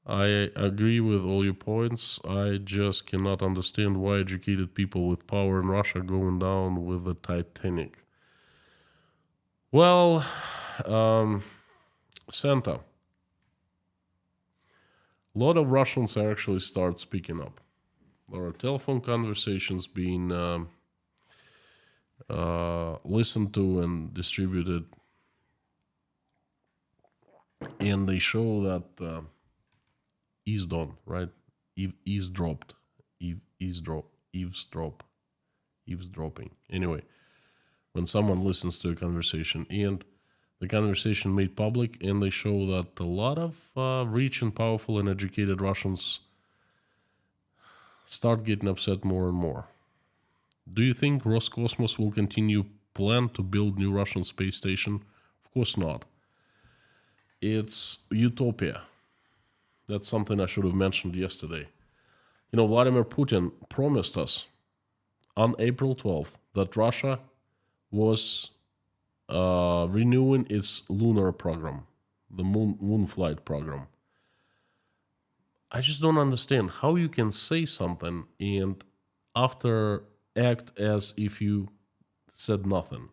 Speaker 1: I agree with all your points. I just cannot understand why educated people with power in Russia going down with the Titanic. Well, Santa, a lot of Russians actually start speaking up. There are telephone conversations being listened to and distributed, and they show that right? Eavesdropping. Anyway, when someone listens to a conversation and the conversation made public, and they show that a lot of rich and powerful and educated Russians start getting upset more and more. Do you think Roscosmos will continue plan to build new Russian space station? Of course not. It's utopia. That's something I should have mentioned yesterday. You know, Vladimir Putin promised us on April 12th that Russia was renewing its lunar program, the moon flight program. I just don't understand how you can say something and after act as if you said nothing.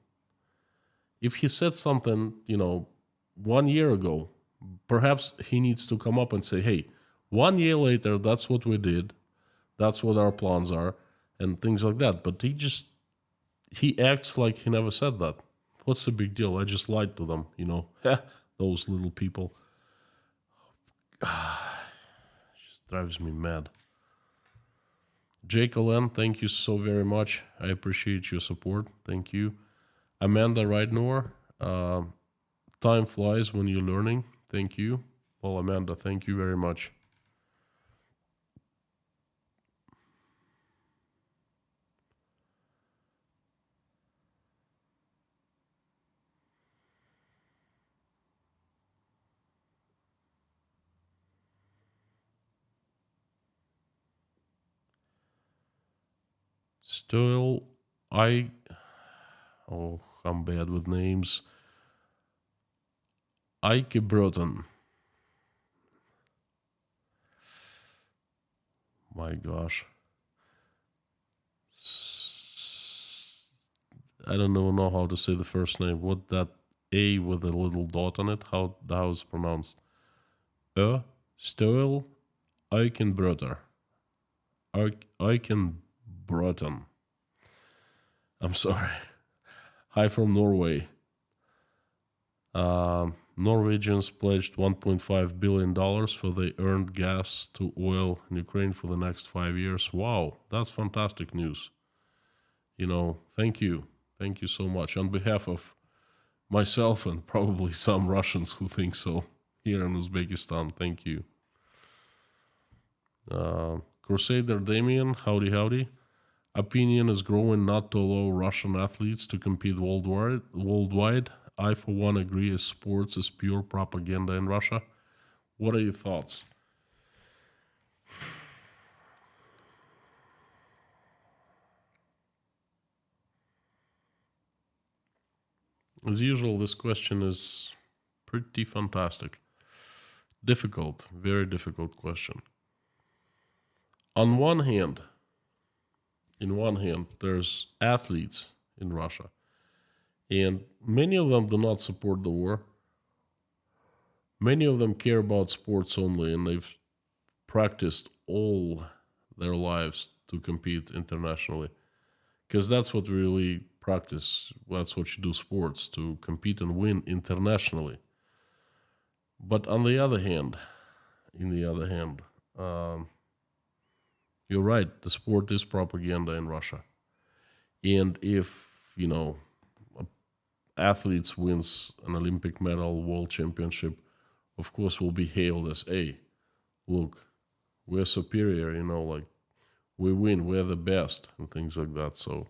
Speaker 1: If he said something, you know, 1 year ago, perhaps he needs to come up and say, hey, 1 year later, that's what we did. That's what our plans are and things like that. But he acts like he never said that. What's the big deal? I just lied to them, you know. Those little people. Just drives me mad. Jake Allen, thank you so very much. I appreciate your support. Thank you. Amanda Ridnor, time flies when you're learning. Thank you. Well, Amanda, thank you very much. Still, oh, I'm bad with names. Ike Broughton. My gosh. I don't even know how to say the first name. What that A with a little dot on it? How is it pronounced? Stoel Eikenbrøtter. Eikenbrøtten. I'm sorry. Hi from Norway. Norwegians pledged $1.5 billion for the earned gas to oil in Ukraine for the next 5 years. Wow, that's fantastic news. Thank you. Thank you so much. On behalf of myself and probably some Russians who think so here in Uzbekistan, thank you. Crusader Damien, howdy. Opinion is growing not to allow Russian athletes to compete worldwide. I, for one, agree as sports is pure propaganda in Russia. What are your thoughts? As usual, this question is pretty fantastic. Difficult, very difficult question. In one hand, there's athletes in Russia, and many of them do not support the war. Many of them care about sports only, and they've practiced all their lives to compete internationally. Because that's what we really practice. That's what you do sports, to compete and win internationally. But on the other hand, you're right, the sport is propaganda in Russia. And if, athletes wins an Olympic medal, world championship, of course will be hailed as, hey, look, we're superior, like we win, we're the best, and things like that. So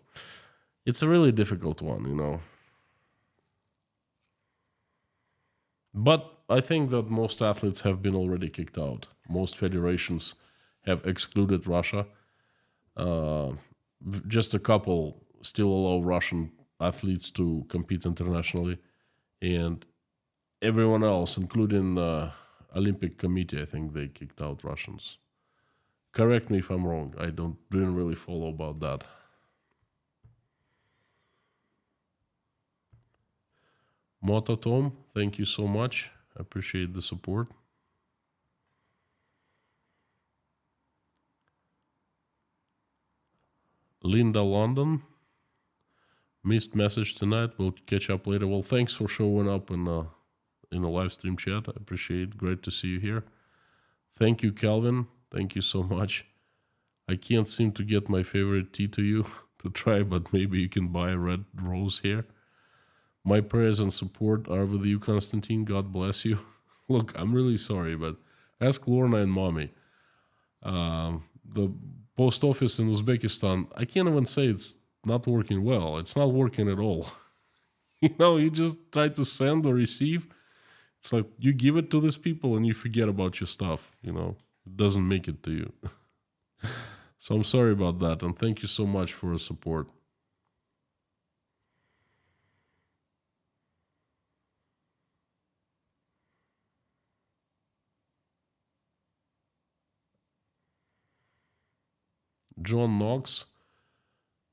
Speaker 1: it's a really difficult one, But I think that most athletes have been already kicked out. Most federations have excluded Russia. Just a couple still allow Russian athletes to compete internationally. And everyone else, including Olympic Committee, I think they kicked out Russians. Correct me if I'm wrong. I didn't really follow about that. Moto Tom, thank you so much. I appreciate the support. Linda London, missed message tonight. We'll catch up later. Well, thanks for showing up in the live stream chat. I appreciate it. Great to see you here. Thank you, Calvin. Thank you so much. I can't seem to get my favorite tea to you to try, but maybe you can buy a red rose here. My prayers and support are with you, Konstantin. God bless you. Look, I'm really sorry, but ask Lorna and Mommy. The post office in Uzbekistan, I can't even say it's not working well. It's not working at all. You just try to send or receive. It's like you give it to these people and you forget about your stuff. It doesn't make it to you. So I'm sorry about that. And thank you so much for your support. John Knox,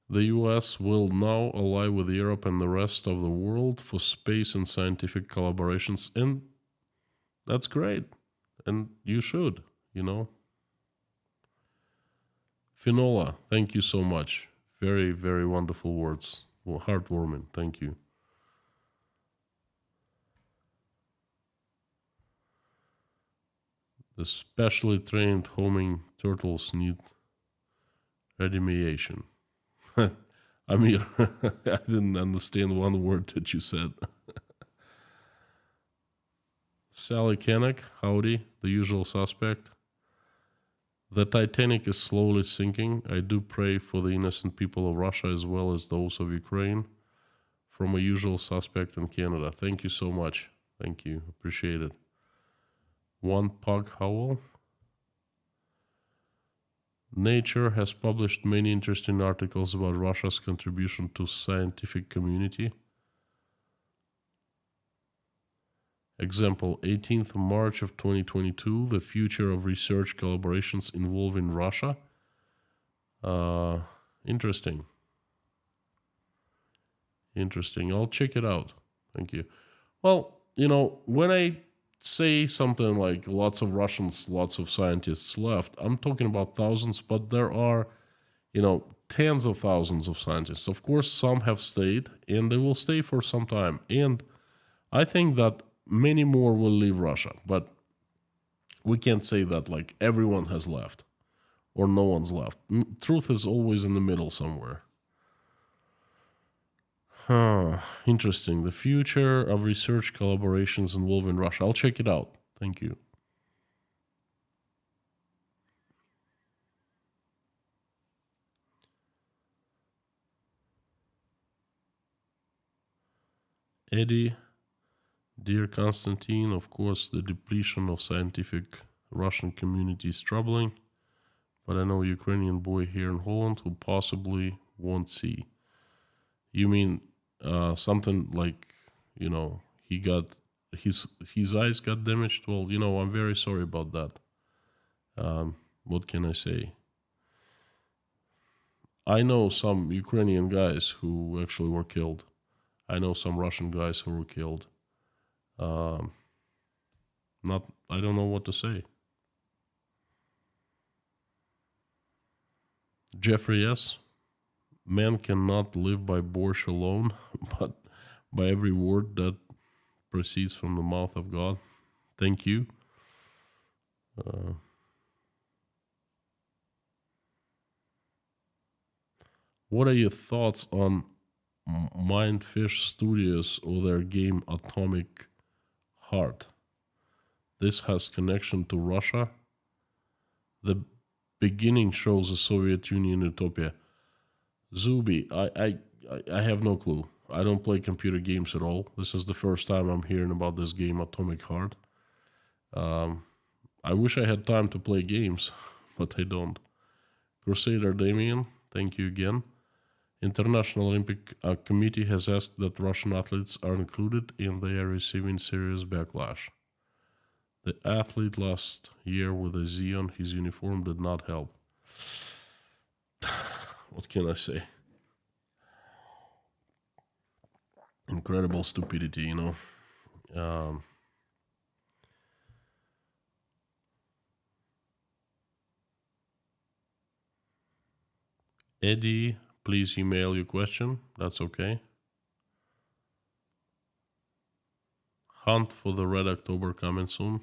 Speaker 1: the US will now ally with Europe and the rest of the world for space and scientific collaborations, and that's great, and you should, Finola, thank you so much. Very, very wonderful words. Well, heartwarming, thank you. The specially trained homing turtles need remediation. Amir, I didn't understand one word that you said. Sally Kanek, howdy, the usual suspect. The Titanic is slowly sinking. I do pray for the innocent people of Russia as well as those of Ukraine. From a usual suspect in Canada. Thank you so much. Thank you. Appreciate it. One Pug Howl. Nature has published many interesting articles about Russia's contribution to scientific community. Example, 18th March of 2022, the future of research collaborations involving Russia. Interesting. Interesting. I'll check it out. Thank you. Well, when I say something like lots of Russians, lots of scientists left, I'm talking about thousands, but there are, tens of thousands of scientists. Of course, some have stayed, and they will stay for some time. And I think that many more will leave Russia, but we can't say that like everyone has left or no one's left. Truth is always in the middle somewhere. Interesting. The future of research collaborations involving Russia. I'll check it out. Thank you. Eddie, dear Konstantin, of course, the depletion of scientific Russian community is troubling, but I know a Ukrainian boy here in Holland who possibly won't see. You mean something like, he got his eyes got damaged? Well, I'm very sorry about that. What can I say? I know some Ukrainian guys who actually were killed. I know some Russian guys who were killed. I don't know what to say. Jeffrey S. Man cannot live by borscht alone, but by every word that proceeds from the mouth of God. Thank you. What are your thoughts on Mindfish Studios or their game Atomic Heart? This has connection to Russia. The beginning shows a Soviet Union utopia. Zubi, I have no clue. I don't play computer games at all. This is the first time I'm hearing about this game Atomic Heart. I wish I had time to play games, but I don't. Crusader Damien, thank you again. International Olympic Committee has asked that Russian athletes are included, and they are receiving serious backlash. The athlete last year with a Z on his uniform did not help. What can I say? Incredible stupidity, Eddie, please email your question. That's okay. Hunt for the Red October coming soon.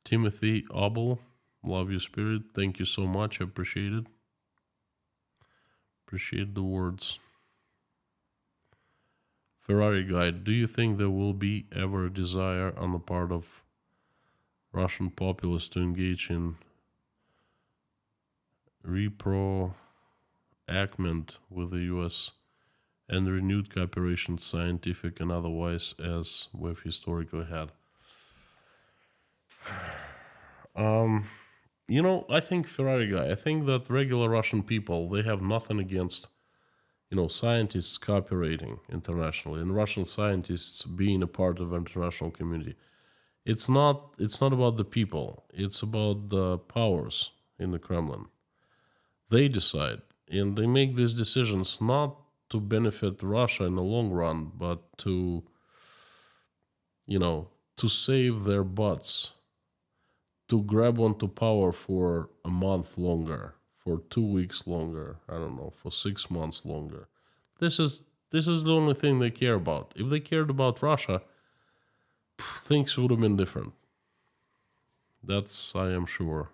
Speaker 1: Timothy Obel, love your spirit. Thank you so much. I appreciate it. Appreciate the words. Ferrari Guide, do you think there will be ever a desire on the part of Russian populace to engage in reproachment with the US and renewed cooperation, scientific and otherwise, as we've historically had? I think Ferrari Guy, I think that regular Russian people, they have nothing against, scientists cooperating internationally and Russian scientists being a part of the international community. It's not about the people. It's about the powers in the Kremlin. They decide, and they make these decisions not to benefit Russia in the long run, but to save their butts, to grab onto power for a month longer, for 2 weeks longer, I don't know, for 6 months longer. This is the only thing they care about. If they cared about Russia, things would have been different. That's, I am sure.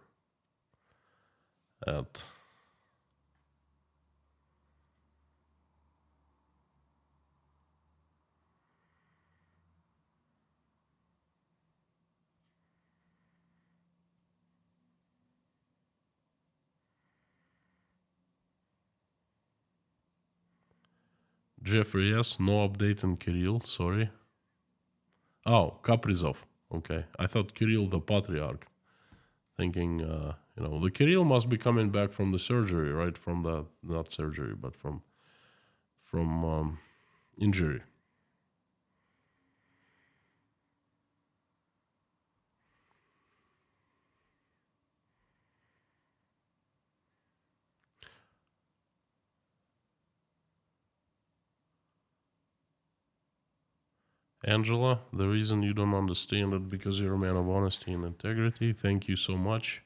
Speaker 1: Jeffrey, yes, no update on Kirill, sorry. Oh, Kaprizov. Okay. I thought Kirill the Patriarch. Thinking, the Kirill must be coming back from the surgery, right? From the, not surgery, but from injury. Angela, the reason you don't understand it because you're a man of honesty and integrity. Thank you so much.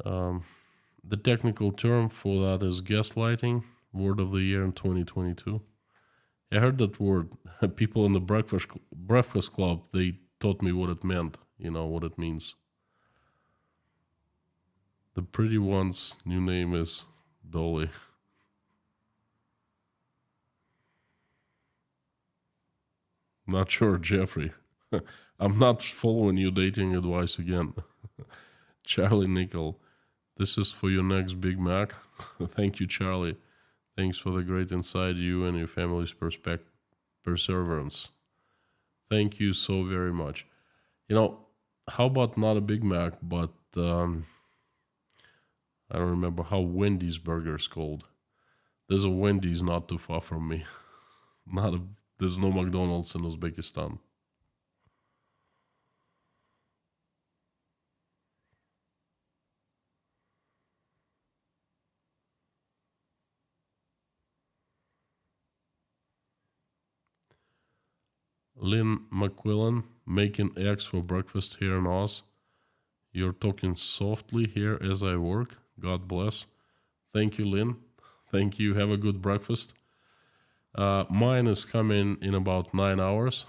Speaker 1: The technical term for that is gaslighting, word of the year in 2022. I heard that word. People in the breakfast club, they taught me what it meant, what it means. The pretty one's new name is Dolly. Not sure, Jeffrey. I'm not following your dating advice again. Charlie Nickel, this is for your next Big Mac. Thank you, Charlie. Thanks for the great insight, you and your family's perseverance. Thank you so very much. How about not a Big Mac, but I don't remember how Wendy's burger is called. There's a Wendy's not too far from me. There's no McDonald's in Uzbekistan. Lynn McQuillan, making eggs for breakfast here in Oz. You're talking softly here as I work. God bless. Thank you, Lynn. Thank you. Have a good breakfast. Mine is coming in about 9 hours.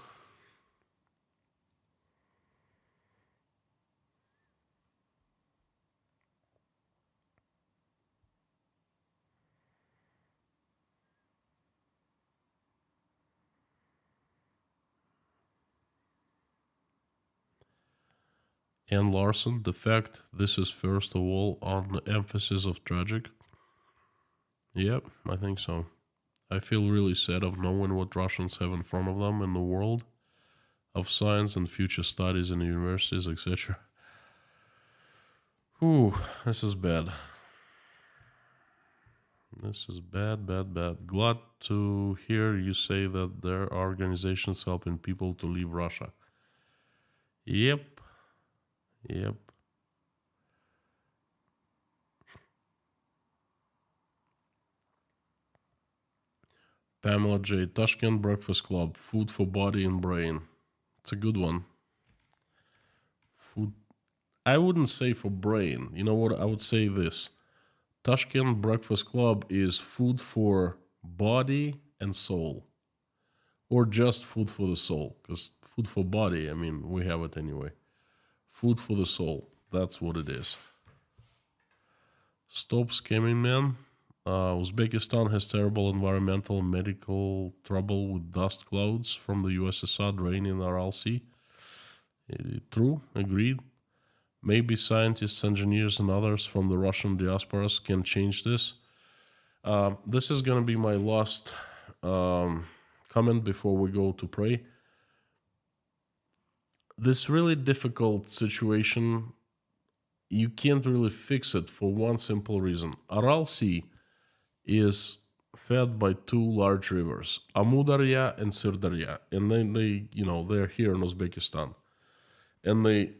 Speaker 1: Ann Larson, the fact this is first of all on the emphasis of tragic. Yep, I think so. I feel really sad of knowing what Russians have in front of them in the world of science and future studies in universities, etc. Ooh, this is bad. This is bad, bad, bad. Glad to hear you say that there are organizations helping people to leave Russia. Yep. Pamela J. Tashkent Breakfast Club. Food for body and brain. It's a good one. Food. I wouldn't say for brain. You know what? I would say this. Tashkent Breakfast Club is food for body and soul. Or just food for the soul. Because food for body, we have it anyway. Food for the soul. That's what it is. Stop scamming, man. Uzbekistan has terrible environmental and medical trouble with dust clouds from the USSR draining Aral Sea. True, agreed. Maybe scientists, engineers, and others from the Russian diasporas can change this. This is going to be my last comment before we go to pray. This really difficult situation, you can't really fix it for one simple reason. Aral Sea is fed by two large rivers, Amu Darya and Sirdarya, and then they're here in Uzbekistan, and they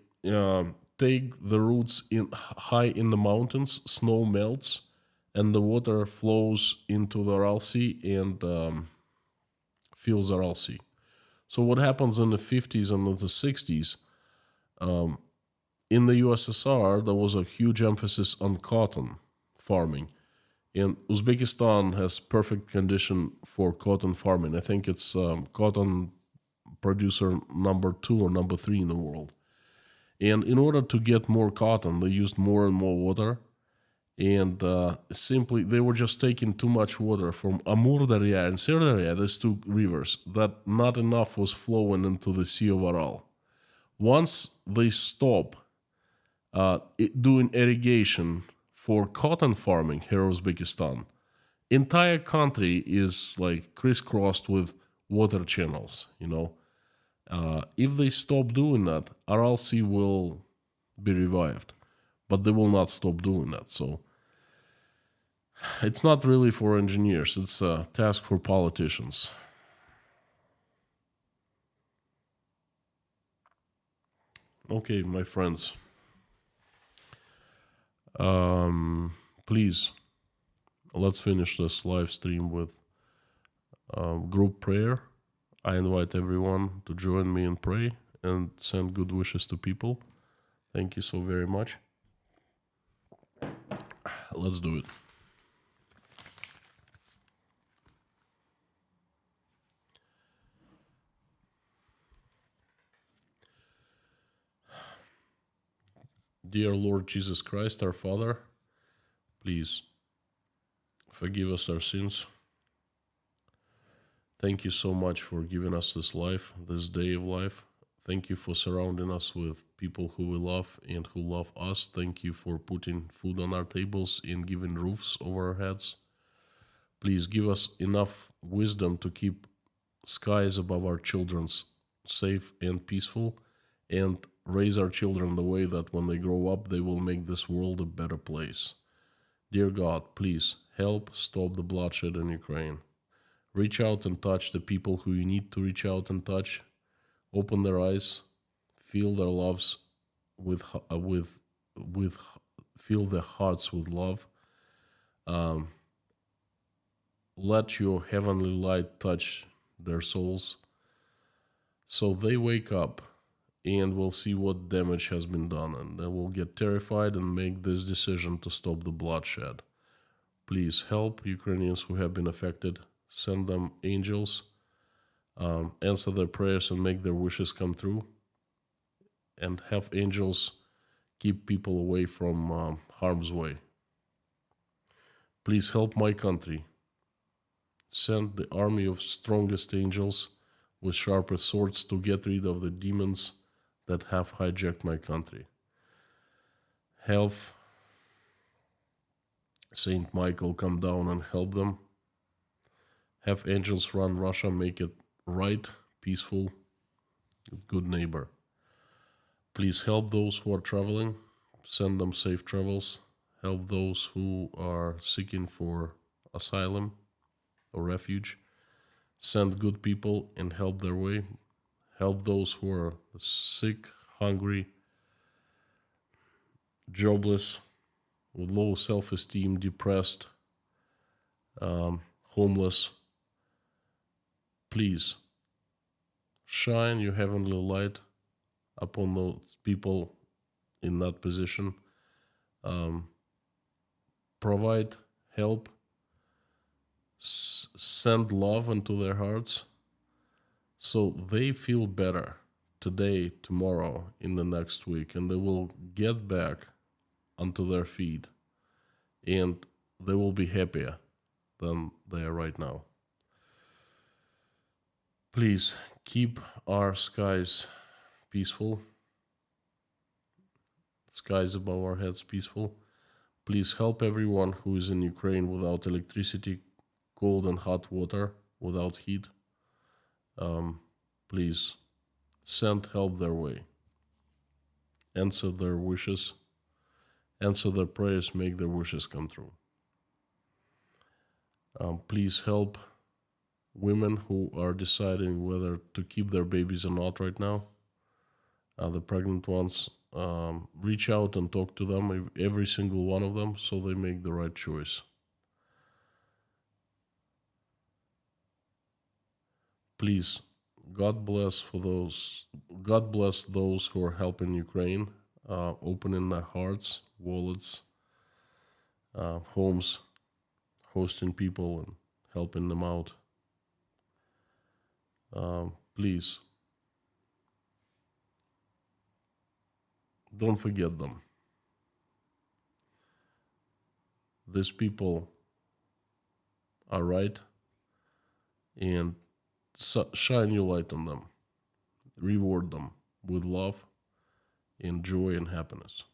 Speaker 1: take the roots high in the mountains. Snow melts, and the water flows into the Aral Sea and fills Aral Sea. So what happens in the 50s and the 60s? In the USSR, there was a huge emphasis on cotton farming. And Uzbekistan has perfect condition for cotton farming. I think it's cotton producer number 2 or number 3 in the world. And in order to get more cotton, they used more and more water. And simply, they were just taking too much water from Amur Darya and Sir Darya, these two rivers, that not enough was flowing into the Sea of Aral. Once they stop doing irrigation for cotton farming here in Uzbekistan, entire country is like crisscrossed with water channels, If they stop doing that, RLC will be revived, but they will not stop doing that. So it's not really for engineers, it's a task for politicians. Okay, my friends, please, let's finish this live stream with group prayer. I invite everyone to join me and pray and send good wishes to people. Thank you so very much. Let's do it. Dear Lord Jesus Christ, our Father, please forgive us our sins. Thank you so much for giving us this life, this day of life. Thank you for surrounding us with people who we love and who love us. Thank you for putting food on our tables and giving roofs over our heads. Please give us enough wisdom to keep skies above our children safe and peaceful, and raise our children the way that when they grow up, they will make this world a better place. Dear God, please help stop the bloodshed in Ukraine. Reach out and touch the people who you need to reach out and touch. Open their eyes, fill their loves with fill their hearts with love. Let your heavenly light touch their souls, so they wake up and will see what damage has been done, and they will get terrified and make this decision to stop the bloodshed. Please help Ukrainians who have been affected. Send them angels, answer their prayers and make their wishes come true, and have angels keep people away from harm's way. Please help my country. Send the army of strongest angels with sharpest swords to get rid of the demons that have hijacked my country. Have Saint Michael come down and help them. Have angels run Russia, make it right, peaceful, good neighbor. Please help those who are traveling, send them safe travels. Help those who are seeking for asylum or refuge. Send good people and help their way. Help those who are sick, hungry, jobless, with low self-esteem, depressed, homeless. Please shine your heavenly light upon those people in that position. Provide help. Send love into their hearts so they feel better today, tomorrow, in the next week, and they will get back onto their feet and they will be happier than they are right now. Please keep our skies peaceful, skies above our heads peaceful. Please help everyone who is in Ukraine without electricity, cold and hot water, without heat. Please send help their way. Answer their wishes. Answer their prayers, make their wishes come true. Please help women who are deciding whether to keep their babies or not right now. The pregnant ones, reach out and talk to them, every single one of them, so they make the right choice. Please, God bless those who are helping Ukraine, opening their hearts, wallets, homes, hosting people and helping them out. Please, don't forget them. These people are right, and shine your light on them. Reward them with love and joy and happiness.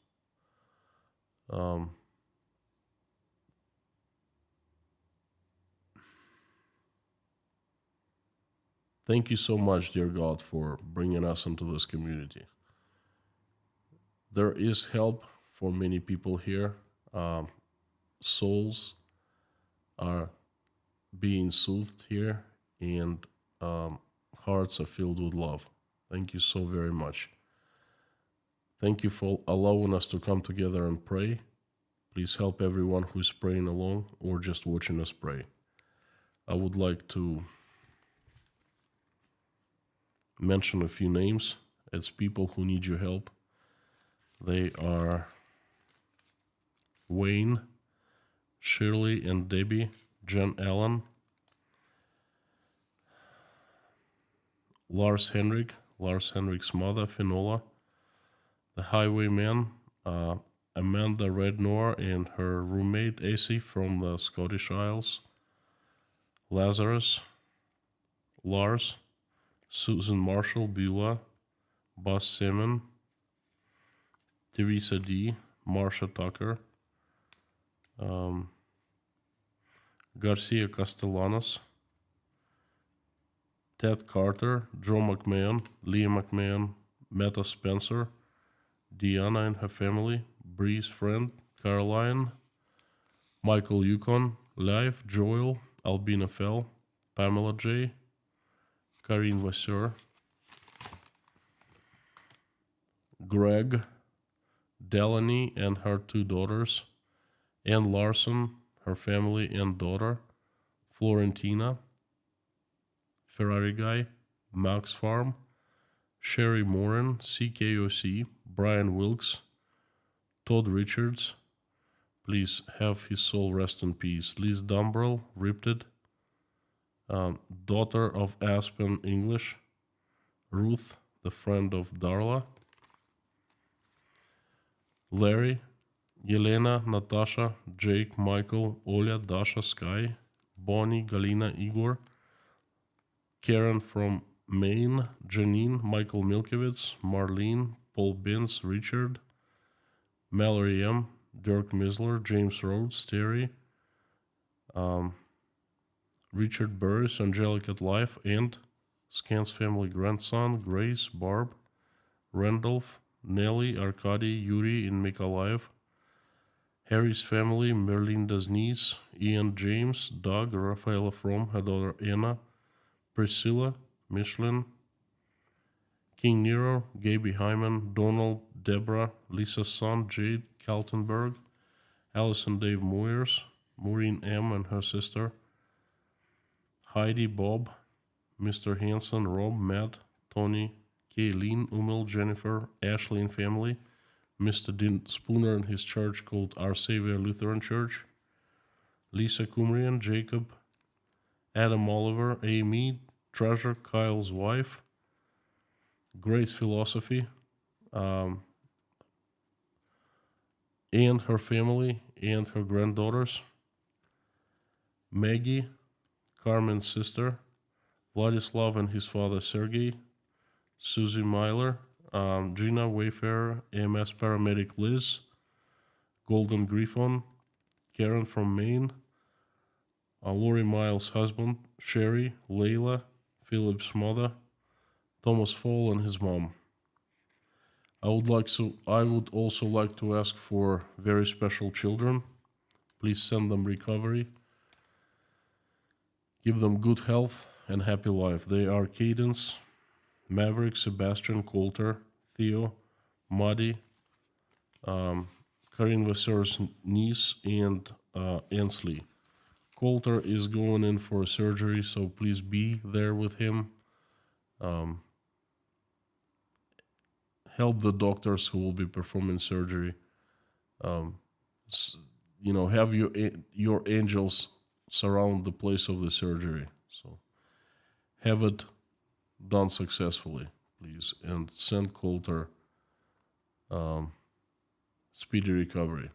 Speaker 1: Thank you so much, dear God, for bringing us into this community. There is help for many people here. Souls are being soothed here, and hearts are filled with love. Thank you so very much. Thank you for allowing us to come together and pray. Please help everyone who's praying along or just watching us pray. I would like to mention a few names as people who need your help. They are Wayne, Shirley and Debbie, Jen Allen, Lars Henrik's mother, Finola, the Highwayman, Amanda Rednor and her roommate, AC, from the Scottish Isles, Lazarus, Lars, Susan Marshall, Beulah, Buzz Simon, Teresa D., Marsha Tucker, Garcia Castellanos, Ted Carter, Joe McMahon, Leah McMahon, Meta Spencer, Deanna and her family, Bree's friend, Caroline, Michael Yukon, Live, Joel, Albina Fell, Pamela J., Karine Vasseur, Greg, Delaney and her 2 daughters, Ann Larson, her family and daughter, Florentina, Ferrari Guy, Max Farm, Sherry Morin, CKOC, Brian Wilkes, Todd Richards, please have his soul rest in peace, Liz Dumbrell, Ripted, daughter of Aspen English, Ruth, the friend of Darla, Larry, Yelena, Natasha, Jake, Michael, Oля, Dasha, Sky, Bonnie, Galina, Igor, Karen from Maine, Janine, Michael Milkowitz, Marlene, Paul Binns, Richard, Mallory M., Dirk Misler, James Rhodes, Terry, Richard Burris, Angelic at Life, and Scan's family grandson, Grace, Barb, Randolph, Nelly, Arkady, Yuri in Mykolaiv, Harry's family, Merlinda's niece, Ian James, Doug, Rafaela From, her daughter Anna, Priscilla, Michelin, King Nero, Gaby Hyman, Donald, Deborah, Lisa's son, Jade, Kaltenberg, Allison Dave Moyers, Maureen M. and her sister, Heidi, Bob, Mr. Hanson, Rob, Matt, Tony, Kayleen, Umel, Jennifer, Ashley and family, Mr. Dean Spooner and his church called Our Savior Lutheran Church, Lisa Kumrian, Jacob, Adam Oliver, Amy, Treasure, Kyle's wife, Grace Philosophy, and her family and her granddaughters, Maggie, Carmen's sister, Vladislav and his father Sergey, Susie Myler, Gina Wayfarer, AMS paramedic Liz, Golden Griffon, Karen from Maine, Lori Miles' husband, Sherry, Layla, Philip's mother, Thomas Fall and his mom. I would also like to ask for very special children. Please send them recovery. Give them good health and happy life. They are Cadence, Maverick, Sebastian, Coulter, Theo, Muddy, Karin Vasseur's niece, and Ansley. Coulter is going in for surgery, so please be there with him. Help the doctors who will be performing surgery. Have your angels surround the place of the surgery. So have it done successfully, please, and send Coulter speedy recovery.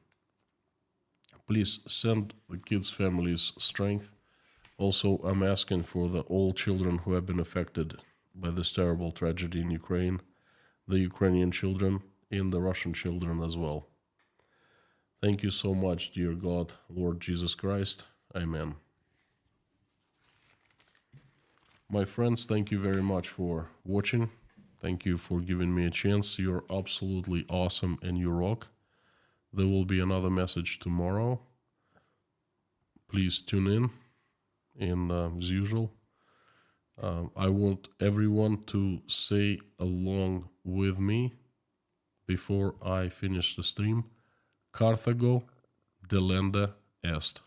Speaker 1: Please send the kids' families strength. Also, I'm asking for all children who have been affected by this terrible tragedy in Ukraine, the Ukrainian children, and the Russian children as well. Thank you so much, dear God, Lord Jesus Christ. Amen. my friends, thank you very much for watching. Thank you for giving me a chance. You're absolutely awesome and you rock. There will be another message tomorrow. Please tune in. And as usual, I want everyone to say along with me before I finish the stream. Carthago delenda est.